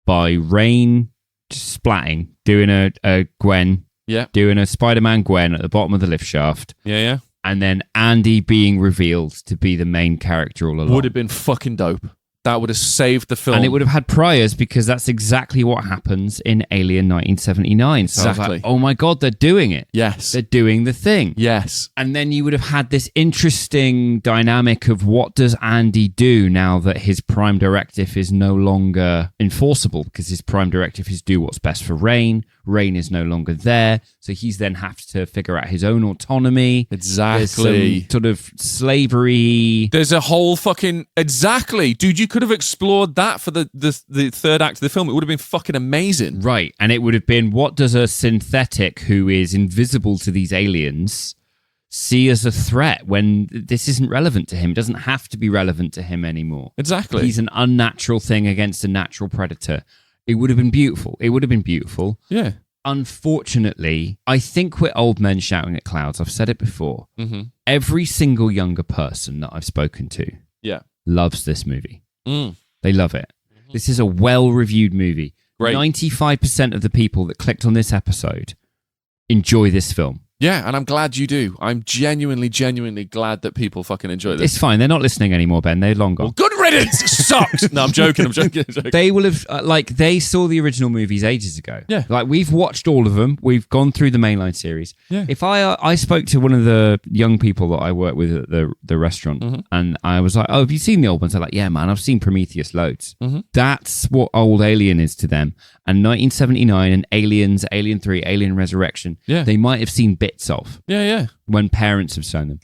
by Rain splatting, doing a Gwen, doing a Spider-Man Gwen at the bottom of the lift shaft. Yeah. And then Andy being revealed to be the main character all along. Would have been fucking dope. That would have saved the film. And it would have had priors, because that's exactly what happens in Alien 1979. So I was like, oh my God, they're doing it. Yes. They're doing the thing. Yes. And then you would have had this interesting dynamic of what does Andy do now that his prime directive is no longer enforceable, because his prime directive is do what's best for Rain. Rain is no longer there. So he's then have to figure out his own autonomy. Exactly. There's some sort of slavery. There's a whole fucking... Exactly. Dude, you could have explored that for the third act of the film. It would have been fucking amazing. Right. And it would have been, what does a synthetic who is invisible to these aliens see as a threat when this isn't relevant to him? It doesn't have to be relevant to him anymore. Exactly. He's an unnatural thing against a natural predator. It would have been beautiful. It would have been beautiful. Yeah. unfortunately, I think we're old men shouting at clouds. I've said it before. Every single younger person that I've spoken to loves this movie. They love it. This is a well-reviewed movie. Great. 95% of the people that clicked on this episode enjoy this film. Yeah, and I'm glad you do. I'm genuinely glad that people fucking enjoy this. It's fine. They're not listening anymore, Ben. They're long gone. Well, good riddance. Sucks. No, I'm joking. They will have, they saw the original movies ages ago. Yeah. Like, we've watched all of them. We've gone through the mainline series. Yeah. If I spoke to one of the young people that I work with at the restaurant, and I was like, oh, have you seen the old ones? They're like, yeah, man, I've seen Prometheus loads. That's what old Alien is to them. And 1979 and Aliens, Alien 3, Alien Resurrection, they might have seen bits of. Yeah. When parents have shown them.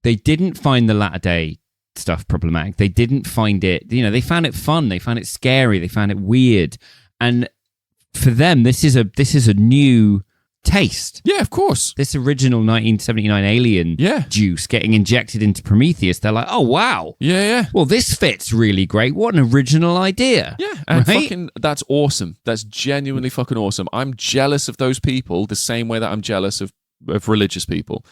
They didn't find the latter day stuff problematic. They didn't find it, they found it fun. They found it scary. They found it weird. And for them, this is a new taste. Yeah, of course. This original 1979 Alien juice getting injected into Prometheus. They're like, oh, wow. Yeah. Well, this fits really great. What an original idea. Yeah, and fucking, that's awesome. That's genuinely fucking awesome. I'm jealous of those people the same way that I'm jealous of religious people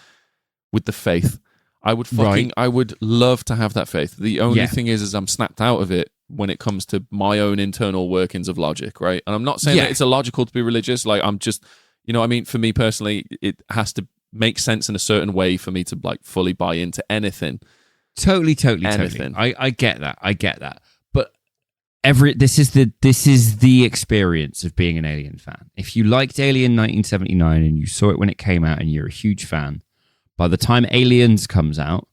with the faith. I would love to have that faith. The only thing is I'm snapped out of it when it comes to my own internal workings of logic, right? And I'm not saying that it's illogical to be religious. Like, I'm just, I mean, for me personally, it has to make sense in a certain way for me to like fully buy into anything. Totally. I get that. But this is the experience of being an Alien fan. If you liked Alien 1979 and you saw it when it came out and you're a huge fan, by the time Aliens comes out,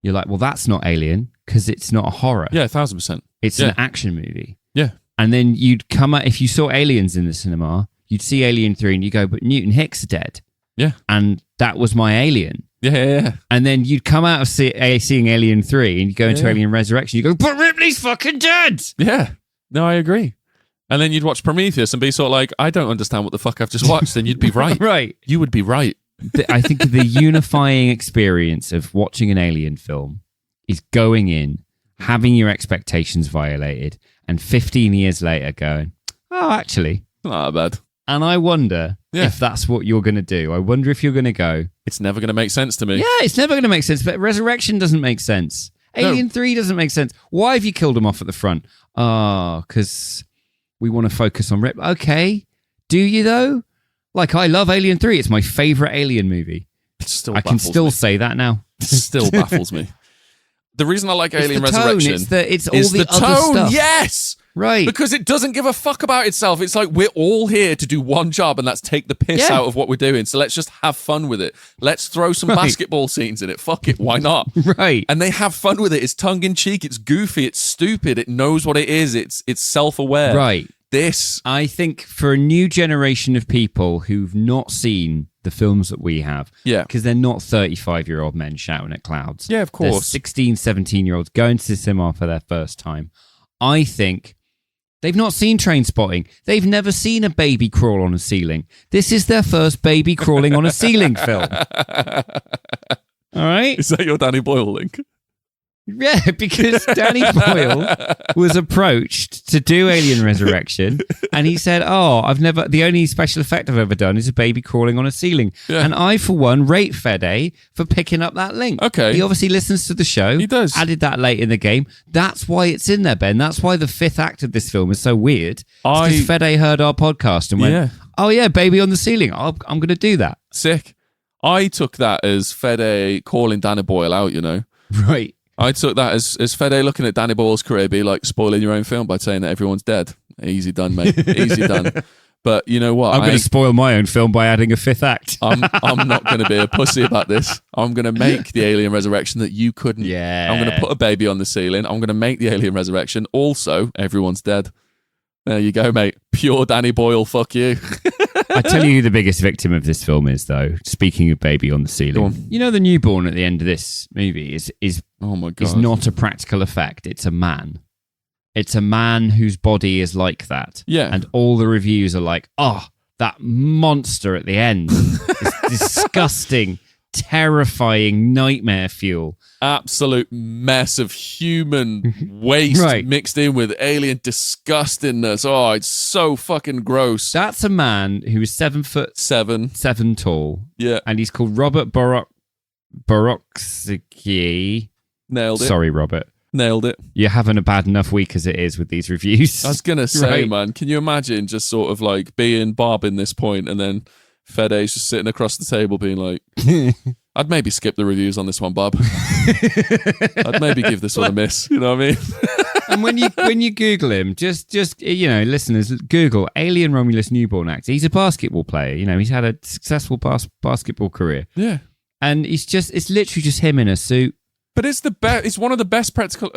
you're like, well, that's not Alien because it's not a horror. Yeah, 1,000%. It's an action movie. Yeah. And then you'd come out, if you saw Aliens in the cinema, you'd see Alien 3 and you go, but Newton Hicks are dead. Yeah. And that was my Alien. Yeah. And then you'd come out of seeing Alien 3 and you go into Alien Resurrection, you go, but Ripley's fucking dead. Yeah. No, I agree. And then you'd watch Prometheus and be sort of like, I don't understand what the fuck I've just watched. And you'd be right. Right. You would be right. I think the unifying experience of watching an Alien film is going in, having your expectations violated, and 15 years later going, oh, actually. Not bad. And I wonder if that's what you're going to do. I wonder if you're going to go, it's never going to make sense to me. Yeah, it's never going to make sense. But Resurrection doesn't make sense. Alien 3 doesn't make sense. Why have you killed him off at the front? Oh, because we want to focus on Rip. Okay. Do you, though? Like, I love Alien 3. It's my favorite Alien movie. I can still say that now. It still baffles me. The reason I like Alien Resurrection is all the other tone. stuff. Yes! Right. Because it doesn't give a fuck about itself. It's like, we're all here to do one job, and that's take the piss out of what we're doing. So let's just have fun with it. Let's throw some basketball scenes in it. Fuck it. Why not? Right. And they have fun with it. It's tongue-in-cheek. It's goofy. It's stupid. It knows what it is. It's self-aware. Right. I think for a new generation of people who've not seen the films that we have, because they're not 35-year-old men shouting at clouds. Yeah, of course. They're 16, 17-year-olds going to the cinema for their first time. I think they've not seen Trainspotting. They've never seen a baby crawl on a ceiling. This is their first baby crawling on a ceiling film. All right? Is that your Danny Boyle link? Yeah, because Danny Boyle was approached to do Alien Resurrection, and he said, the only special effect I've ever done is a baby crawling on a ceiling. Yeah. And I, for one, rate Fede for picking up that link. Okay. He obviously listens to the show. He does. Added that late in the game. That's why it's in there, Ben. That's why the fifth act of this film is so weird. Because Fede heard our podcast and went, oh yeah, baby on the ceiling. I'm going to do that. Sick. I took that as Fede calling Danny Boyle out, Right. I took that as Fede looking at Danny Boyle's career, be like spoiling your own film by saying that everyone's dead. Easy done, mate. Easy done. But you know what? I'm going to spoil my own film by adding a fifth act. I'm not going to be a pussy about this. I'm going to make the Alien Resurrection that you couldn't. Yeah. I'm going to put a baby on the ceiling. I'm going to make the Alien Resurrection. Also, everyone's dead. There you go, mate. Pure Danny Boyle. Fuck you. I tell you who the biggest victim of this film is, though. Speaking of baby on the ceiling, the newborn at the end of this movie is oh my God, is not a practical effect. It's a man. It's a man whose body is like that. Yeah, and all the reviews are like, "Oh, that monster at the end is disgusting, terrifying nightmare fuel. Absolute mess of human waste mixed in with alien disgustingness. Oh, it's so fucking gross. That's a man who is 7'7" tall. Yeah. And he's called Robert Borowski. Nailed it. Sorry, Robert. Nailed it. You're having a bad enough week as it is with these reviews. I was going to say, man, can you imagine just sort of like being Bob in this point and then Fede's just sitting across the table being like, I'd maybe skip the reviews on this one, Bob. I'd maybe give this one a miss. You know what I mean? And when you Google him, just listeners, Google Alien Romulus newborn actor. He's a basketball player. He's had a successful basketball career. Yeah. And it's literally just him in a suit. But it's the best. It's one of the best practical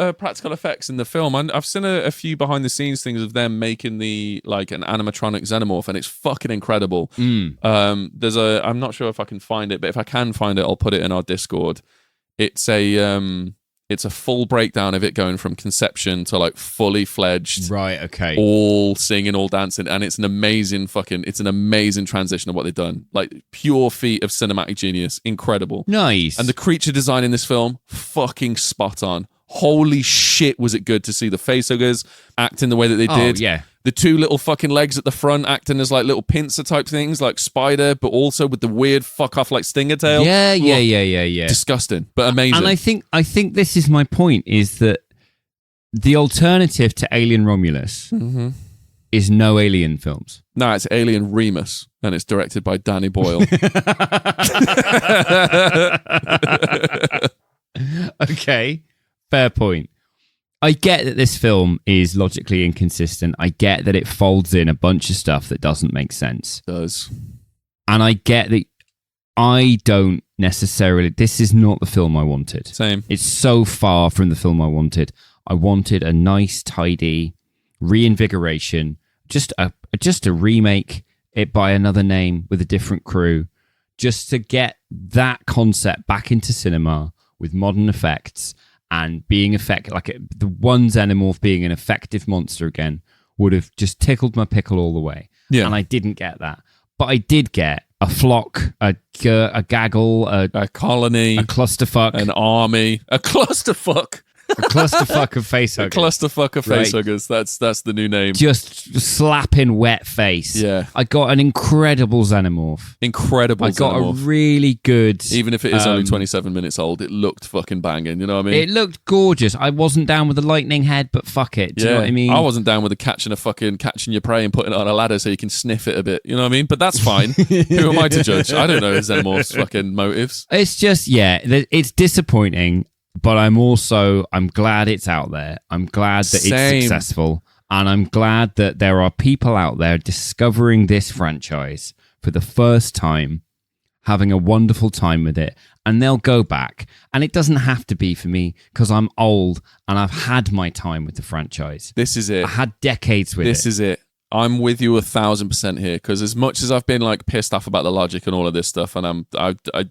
effects in the film. And I've seen a few behind the scenes things of them making an animatronic Xenomorph, and it's fucking incredible. There's I'm not sure if I can find it, but if I can find it, I'll put it in our Discord. It's a full breakdown of it going from conception to like fully fledged, right? Okay, all singing, all dancing, and it's an amazing transition of what they've done. Like pure feat of cinematic genius, incredible, nice. And the creature design in this film, fucking spot on. Holy shit, was it good to see the facehuggers acting the way that they did? Yeah. The two little fucking legs at the front acting as like little pincer type things, like spider, but also with the weird fuck off like stinger tail. Yeah. Disgusting, but amazing. And I think this is my point: is that the alternative to Alien Romulus is no Alien films. No, it's Alien Remus, and it's directed by Danny Boyle. Okay, fair point. I get that this film is logically inconsistent. I get that it folds in a bunch of stuff that doesn't make sense. It does. And I get that I don't necessarily... This is not the film I wanted. Same. It's so far from the film I wanted. I wanted a nice, tidy reinvigoration, just a remake it by another name with a different crew, just to get that concept back into cinema with modern effects and being effective. Like the one Xenomorph being an effective monster again would have just tickled my pickle all the way. Yeah. And I didn't get that. But I did get a flock, a gaggle, a colony, a clusterfuck, an army, a clusterfuck. A clusterfuck of facehuggers. A clusterfuck of facehuggers. That's the new name. Just slapping wet face. Yeah. I got an incredible Xenomorph. I got a really good... Even if it is only 27 minutes old, it looked fucking banging, you know what I mean? It looked gorgeous. I wasn't down with the lightning head, but fuck it. Do you know what I mean? I wasn't down with the catching your prey and putting it on a ladder so you can sniff it a bit, you know what I mean? But that's fine. Who am I to judge? I don't know Xenomorph's fucking motives. It's just, it's disappointing. But I'm glad it's out there. I'm glad that it's successful. And I'm glad that there are people out there discovering this franchise for the first time, having a wonderful time with it. And they'll go back. And it doesn't have to be for me because I'm old and I've had my time with the franchise. This is it. I had decades with it. This is it. I'm with you 1,000% here because as much as I've been like pissed off about the logic and all of this stuff, and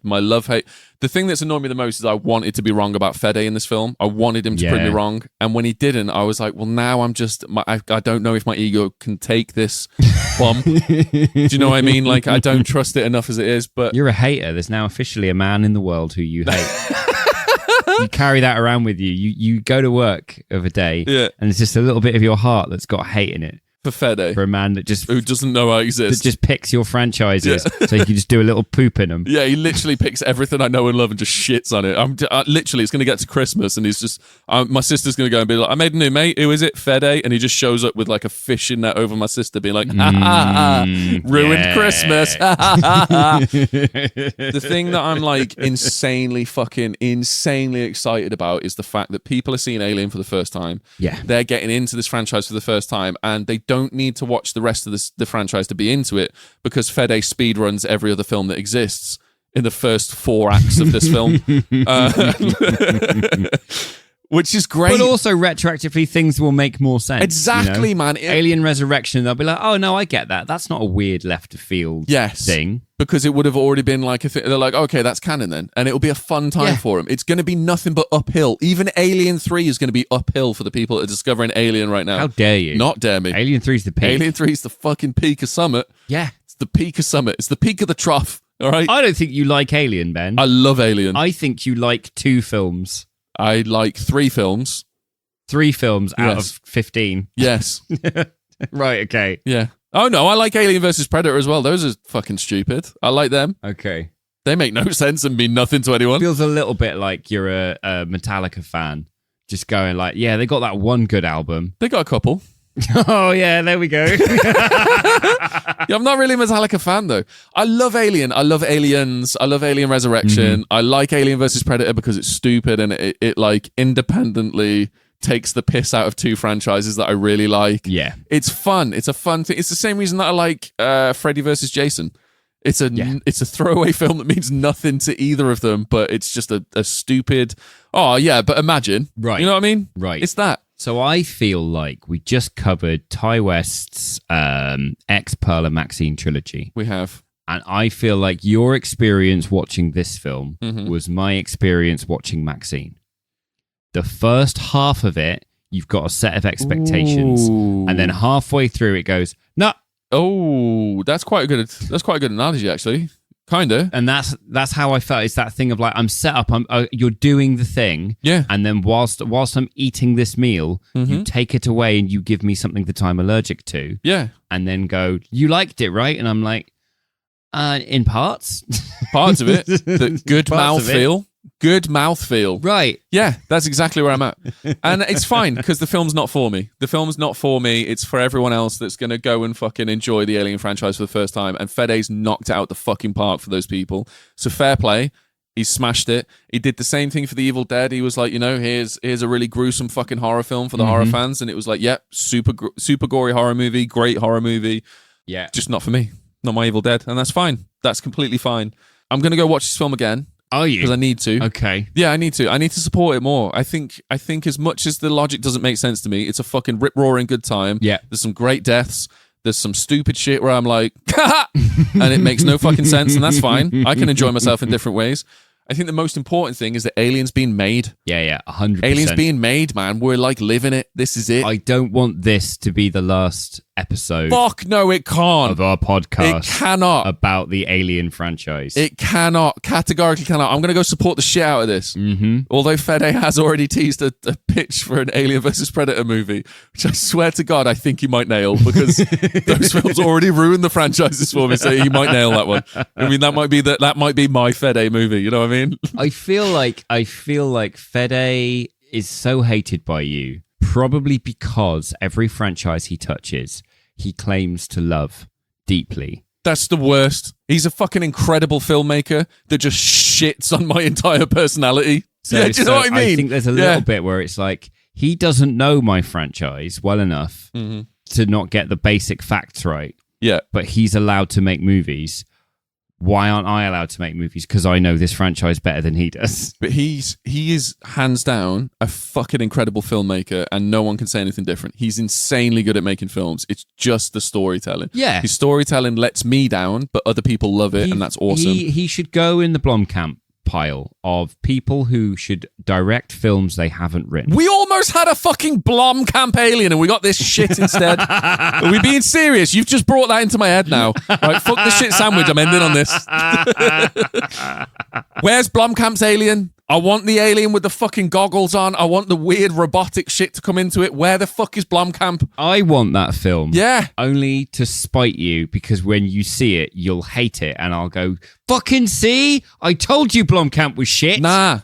my love-hate, the thing that's annoyed me the most is I wanted to be wrong about Fede in this film. I wanted him to prove me wrong, and when he didn't, I was like, well, now I'm just, I don't know if my ego can take this bump. Do you know what I mean? Like, I don't trust it enough as it is. But you're a hater. There's now officially a man in the world who you hate. You carry that around with you. You go to work of a day, and it's just a little bit of your heart that's got hate in it. For Fede. For a man who doesn't know I exist. That just picks your franchises so you can just do a little poop in them. Yeah, he literally picks everything I know and love and just shits on it. Literally, it's going to get to Christmas and he's just... my sister's going to go and be like, I made a new mate. Who is it? Fede. And he just shows up with like a fishing net over my sister being like, ruined Christmas. The thing that I'm like insanely excited about is the fact that people are seeing Alien for the first time. Yeah. They're getting into this franchise for the first time and they don't need to watch the rest of the franchise to be into it because Fede speedruns every other film that exists in the first 4 acts of this film. Which is great. But also retroactively, things will make more sense. Exactly, man. Alien Resurrection, they'll be like, oh, no, I get that. That's not a weird left of field thing. Because it would have already been like a thing. They're like, okay, that's canon then. And it'll be a fun time for them. It's going to be nothing but uphill. Even Alien 3 is going to be uphill for the people that are discovering Alien right now. How dare you? Not dare me. Alien 3 is the peak. Alien 3 is the fucking peak of Summit. Yeah. It's the peak of Summit. It's the peak of the trough. All right. I don't think you like Alien, Ben. I love Alien. I think you like 2 films. I like 3 films. 3 films out of 15. Yes. Right, okay. Yeah. Oh, no, I like Alien versus Predator as well. Those are fucking stupid. I like them. Okay. They make no sense and mean nothing to anyone. Feels a little bit like you're a Metallica fan. Just going like, yeah, they got that one good album. They got a couple. Oh, yeah, there we go. Yeah, I'm not really a Metallica fan, though. I love Alien. I love Aliens. I love Alien Resurrection. I like Alien versus Predator because it's stupid and it like independently takes the piss out of 2 franchises that I really like. Yeah. It's fun. It's a fun thing. It's the same reason that I like Freddy versus Jason. It's a throwaway film that means nothing to either of them, but it's just a stupid, oh yeah, but imagine. Right. You know what I mean? Right. It's that. So I feel like we just covered Ty West's Pearl and Maxine trilogy. We have. And I feel like your experience watching this film was my experience watching Maxine. The first half of it, you've got a set of expectations. Ooh. And then halfway through it goes, no. Oh, that's quite a good analogy, actually. Kinda. And that's how I felt. It's that thing of like, I'm set up, you're doing the thing. Yeah. And then whilst I'm eating this meal, you take it away and you give me something that I'm allergic to. Yeah. And then go, you liked it, right? And I'm like, in parts. Parts of it. The good mouthfeel. Good mouthfeel. Right. Yeah, that's exactly where I'm at. And it's fine because the film's not for me. The film's not for me. It's for everyone else that's going to go and fucking enjoy the Alien franchise for the first time. And Fede's knocked it out the fucking park for those people. So fair play. He smashed it. He did the same thing for The Evil Dead. He was like, you know, here's a really gruesome fucking horror film for the horror fans. And it was like, yep, super gory horror movie, great horror movie. Yeah. Just not for me. Not my Evil Dead. And that's fine. That's completely fine. I'm going to go watch this film again. Are you? Because I need to. Okay. Yeah, I need to. I need to support it more. I think as much as the logic doesn't make sense to me, it's a fucking rip-roaring good time. Yeah. There's some great deaths. There's some stupid shit where I'm like, and it makes no fucking sense, and that's fine. I can enjoy myself in different ways. I think the most important thing is that Alien's being made. Yeah, 100%. Alien's being made, man. We're like living it. This is it. I don't want this to be the last episode Fuck no, it can't. of our podcast. It cannot. About the Alien franchise. It cannot. Categorically cannot. I'm going to go support the shit out of this. Although Fede has already teased a pitch for an Alien versus Predator movie, which I swear to God I think he might nail because those films already ruined the franchises for me, so he might nail that one. I mean, that might be my Fede movie. You know what I mean? I feel like Fede is so hated by you, probably because every franchise he touches, he claims to love deeply. That's the worst. He's a fucking incredible filmmaker that just shits on my entire personality. Do you know what I mean? I think there's a little bit where it's like, he doesn't know my franchise well enough to not get the basic facts right. Yeah. But he's allowed to make movies. Why aren't I allowed to make movies? Because I know this franchise better than he does. But he is hands down a fucking incredible filmmaker, and no one can say anything different. He's insanely good at making films. It's just the storytelling. Yeah. His storytelling lets me down, but other people love it, and that's awesome. He should go in the Blomkamp pile of people who should direct films they haven't written. We almost had a fucking Blomkamp Alien and we got this shit instead. Are we being serious? You've just brought that into my head now. Right, fuck the shit sandwich. I'm ending on this. Where's Blomkamp's Alien? I want the alien with the fucking goggles on. I want the weird robotic shit to come into it. Where the fuck is Blomkamp? I want that film. Yeah. Only to spite you, because when you see it, you'll hate it. And I'll go, fucking see? I told you Blomkamp was shit. Nah.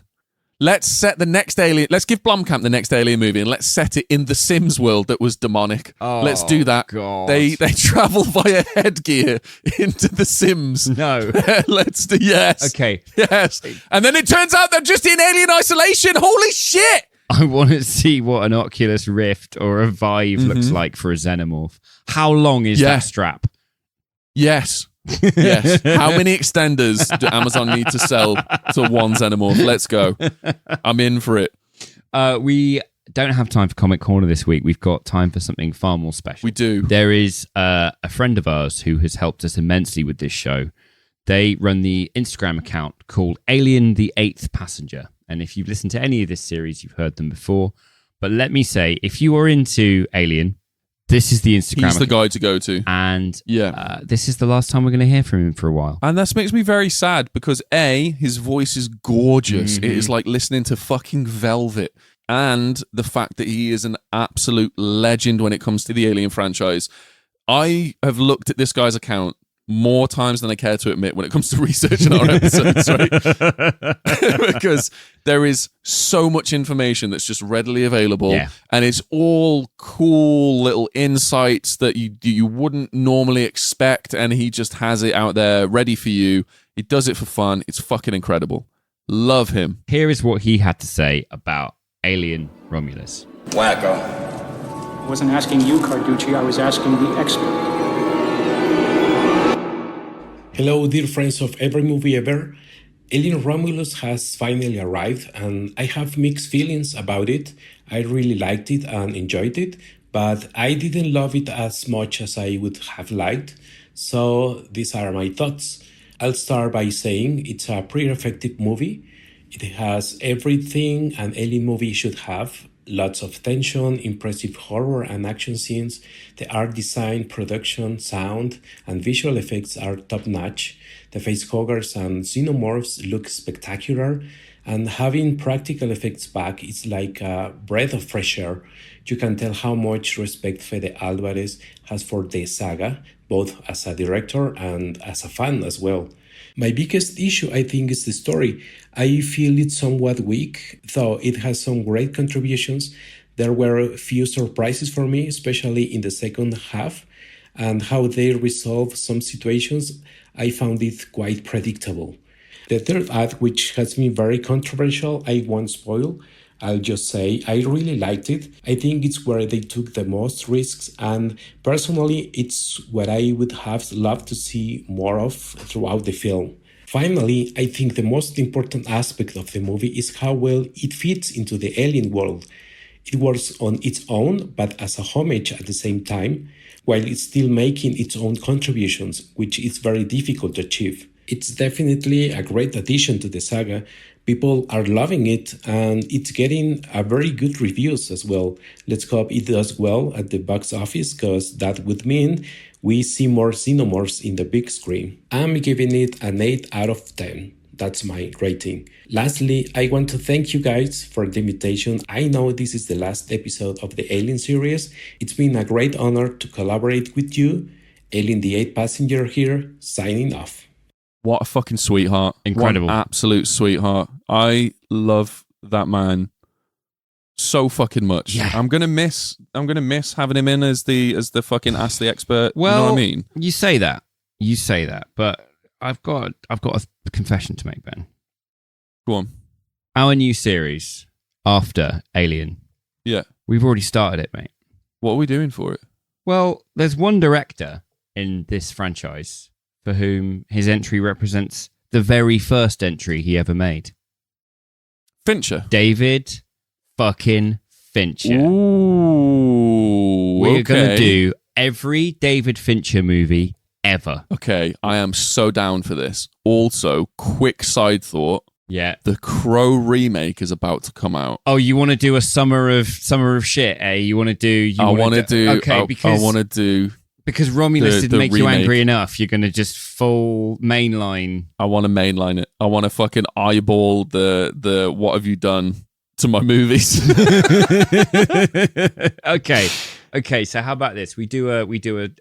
Let's set the next Alien. Let's give Blomkamp the next Alien movie and let's set it in the Sims world that was demonic. Oh, let's do that. God. They travel via headgear into the Sims. No. Let's do, yes. Okay. Yes. And then it turns out they're just in alien isolation. Holy shit. I want to see what an Oculus Rift or a Vive looks like for a Xenomorph. How long is that strap? Yes. Yes. How many extenders do Amazon need to sell to one Xenomorph? Let's go. I'm in for it. We don't have time for Comic Corner this week. We've got time for something far more special. We do. There is a friend of ours who has helped us immensely with this show. They run the Instagram account called Alien the Eighth Passenger. And if you've listened to any of this series, you've heard them before. But let me say, if you are into Alien, This is the Instagram. He's the guy to go to. And this is the last time we're going to hear from him for a while. And that makes me very sad because his voice is gorgeous. It is like listening to fucking Velvet. And the fact that he is an absolute legend when it comes to the Alien franchise. I have looked at this guy's account more times than I care to admit when it comes to researching our episodes, right? Because there is so much information that's just readily available, and it's all cool little insights that you wouldn't normally expect, and he just has it out there ready for you. He does it for fun. It's fucking incredible. Love him. Here is what he had to say about Alien Romulus. Wacko. I wasn't asking you, Carducci. I was asking the expert. Hello, dear friends of Every Movie Ever. Alien Romulus has finally arrived, and I have mixed feelings about it. I really liked it and enjoyed it, but I didn't love it as much as I would have liked. So these are my thoughts. I'll start by saying it's a pretty effective movie. It has everything an Alien movie should have. Lots of tension, impressive horror and action scenes. The art design, production, sound, and visual effects are top-notch. The facehuggers and Xenomorphs look spectacular, and having practical effects back is like a breath of fresh air. You can tell how much respect Fede Álvarez has for the saga, both as a director and as a fan as well. My biggest issue, I think, is the story. I feel it's somewhat weak, though it has some great contributions. There were a few surprises for me, especially in the second half, and how they resolve some situations, I found it quite predictable. The third act, which has been very controversial, I won't spoil. I'll just say I really liked it. I think it's where they took the most risks, and personally, it's what I would have loved to see more of throughout the film. Finally, I think the most important aspect of the movie is how well it fits into the alien world. It works on its own, but as a homage at the same time, while it's still making its own contributions, which is very difficult to achieve. It's definitely a great addition to the saga. People are loving it, and it's getting a very good reviews as well. Let's hope it does well at the box office, because that would mean we see more Xenomorphs in the big screen. I'm giving it an 8 out of 10. That's my rating. Lastly, I want to thank you guys for the invitation. I know this is the last episode of the Alien series. It's been a great honor to collaborate with you. Alien the 8th Passenger here, signing off. What a fucking sweetheart. Incredible. What an absolute sweetheart. I love that man so fucking much. Yeah. I'm gonna miss having him in as the fucking Ask the Expert. Well, you know what I mean? You say that, but I've got a confession to make, Ben. Go on. Our new series after Alien. Yeah. We've already started it, mate. What are we doing for it? Well, there's one director in this franchise for whom his entry represents the very first entry he ever made. Fincher. David fucking Fincher. Ooh. We're going to do every David Fincher movie ever. Okay, I am so down for this. Also, quick side thought. Yeah. The Crow remake is about to come out. Oh, you want to do a summer of shit, eh? You want to do... I want to do... Because Romulus didn't make you angry enough, you're going to just full mainline. I want to mainline it. I want to fucking eyeball the what have you done to my movies. Okay, so how about this? We do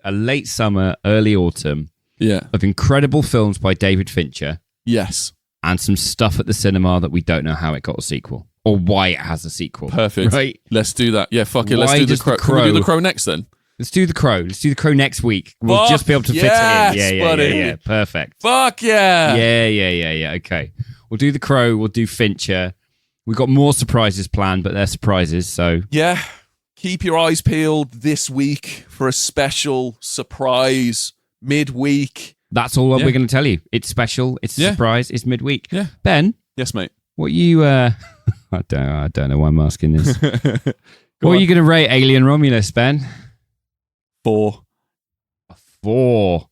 a late summer, early autumn of incredible films by David Fincher. Yes. And some stuff at the cinema that we don't know how it got a sequel or why it has a sequel. Perfect. Right? Let's do that. Yeah, fuck it. Let's do the Crow. Can we do the Crow next then? Let's do the Crow. Let's do the Crow next week. We'll just be able to fit it in. Yeah. Perfect. Fuck yeah. Yeah. Okay. We'll do the Crow. We'll do Fincher. We've got more surprises planned, but they're surprises, so... Yeah. Keep your eyes peeled this week for a special surprise midweek. That's all we're going to tell you. It's special. It's a surprise. It's midweek. Yeah. Ben? Yes, mate. What you... I don't know why I'm asking this. What are you going to rate Alien Romulus, Ben? 4. A 4.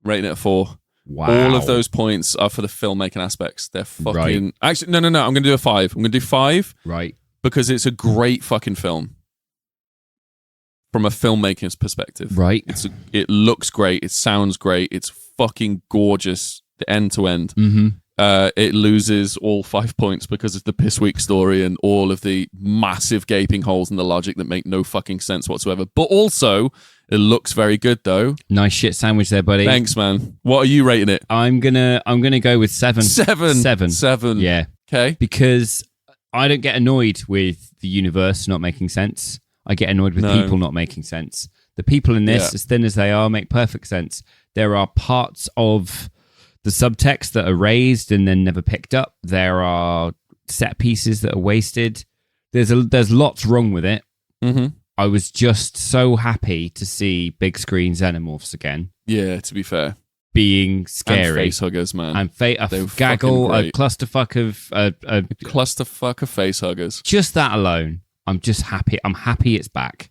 Rating it a 4. Wow. All of those points are for the filmmaking aspects. They're fucking... Right. Actually, no. I'm going to do a 5. I'm going to do 5. Right. Because it's a great fucking film. from a filmmaking's perspective. Right. It looks great. It sounds great. It's fucking gorgeous, end to end. Mm-hmm. It loses all 5 points because of the piss weak story and all of the massive gaping holes in the logic that make no fucking sense whatsoever. But also, it looks very good though. Nice shit sandwich there, buddy. Thanks, man. What are you rating it? I'm gonna go with 7. 7. Yeah. Okay. Because I don't get annoyed with the universe not making sense. I get annoyed with people not making sense. The people in this, as thin as they are, make perfect sense. There are parts of the subtext that are raised and then never picked up. There are set pieces that are wasted. There's lots wrong with it. Mm-hmm. I was just so happy to see big screen xenomorphs again. Yeah, to be fair. Being scary. And facehuggers, man. And a gaggle, a clusterfuck of... a clusterfuck of facehuggers. Just that alone, I'm just happy. I'm happy it's back.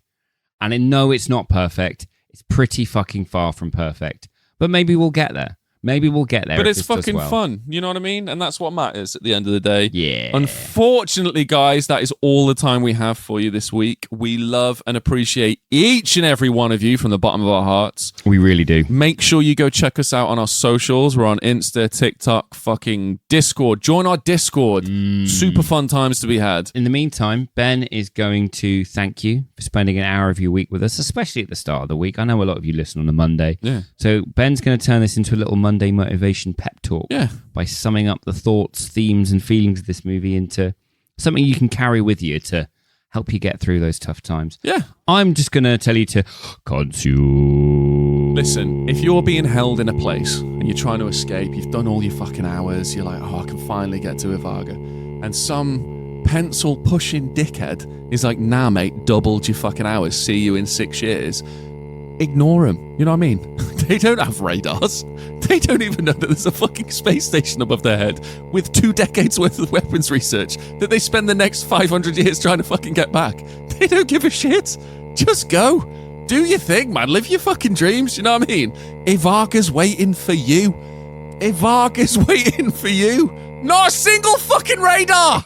And I know it's not perfect. It's pretty fucking far from perfect. But maybe we'll get there. But it's fucking fun. You know what I mean? And that's what matters at the end of the day. Yeah. Unfortunately, guys, that is all the time we have for you this week. We love and appreciate each and every one of you from the bottom of our hearts. We really do. Make sure you go check us out on our socials. We're on Insta, TikTok, fucking Discord. Join our Discord. Super fun times to be had. In the meantime, Ben is going to thank you for spending an hour of your week with us, especially at the start of the week. I know a lot of you listen on a Monday. Yeah. So Ben's going to turn this into a little Monday motivation pep talk by summing up the thoughts, themes, and feelings of this movie into something you can carry with you to help you get through those tough times. Yeah. I'm just going to tell you to consume. Listen, if you're being held in a place and you're trying to escape, you've done all your fucking hours, you're like, I can finally get to Ivaga. And some pencil-pushing dickhead is like, nah, mate, doubled your fucking hours, see you in 6 years. Ignore them. You know what I mean? They don't have radars. They don't even know that there's a fucking space station above their head with 2 decades worth of weapons research that they spend the next 500 years trying to fucking get back. They don't give a shit. Just go. Do your thing, man. Live your fucking dreams. You know what I mean? Ivaga's waiting for you. Ivaga's waiting for you. Not a single fucking radar.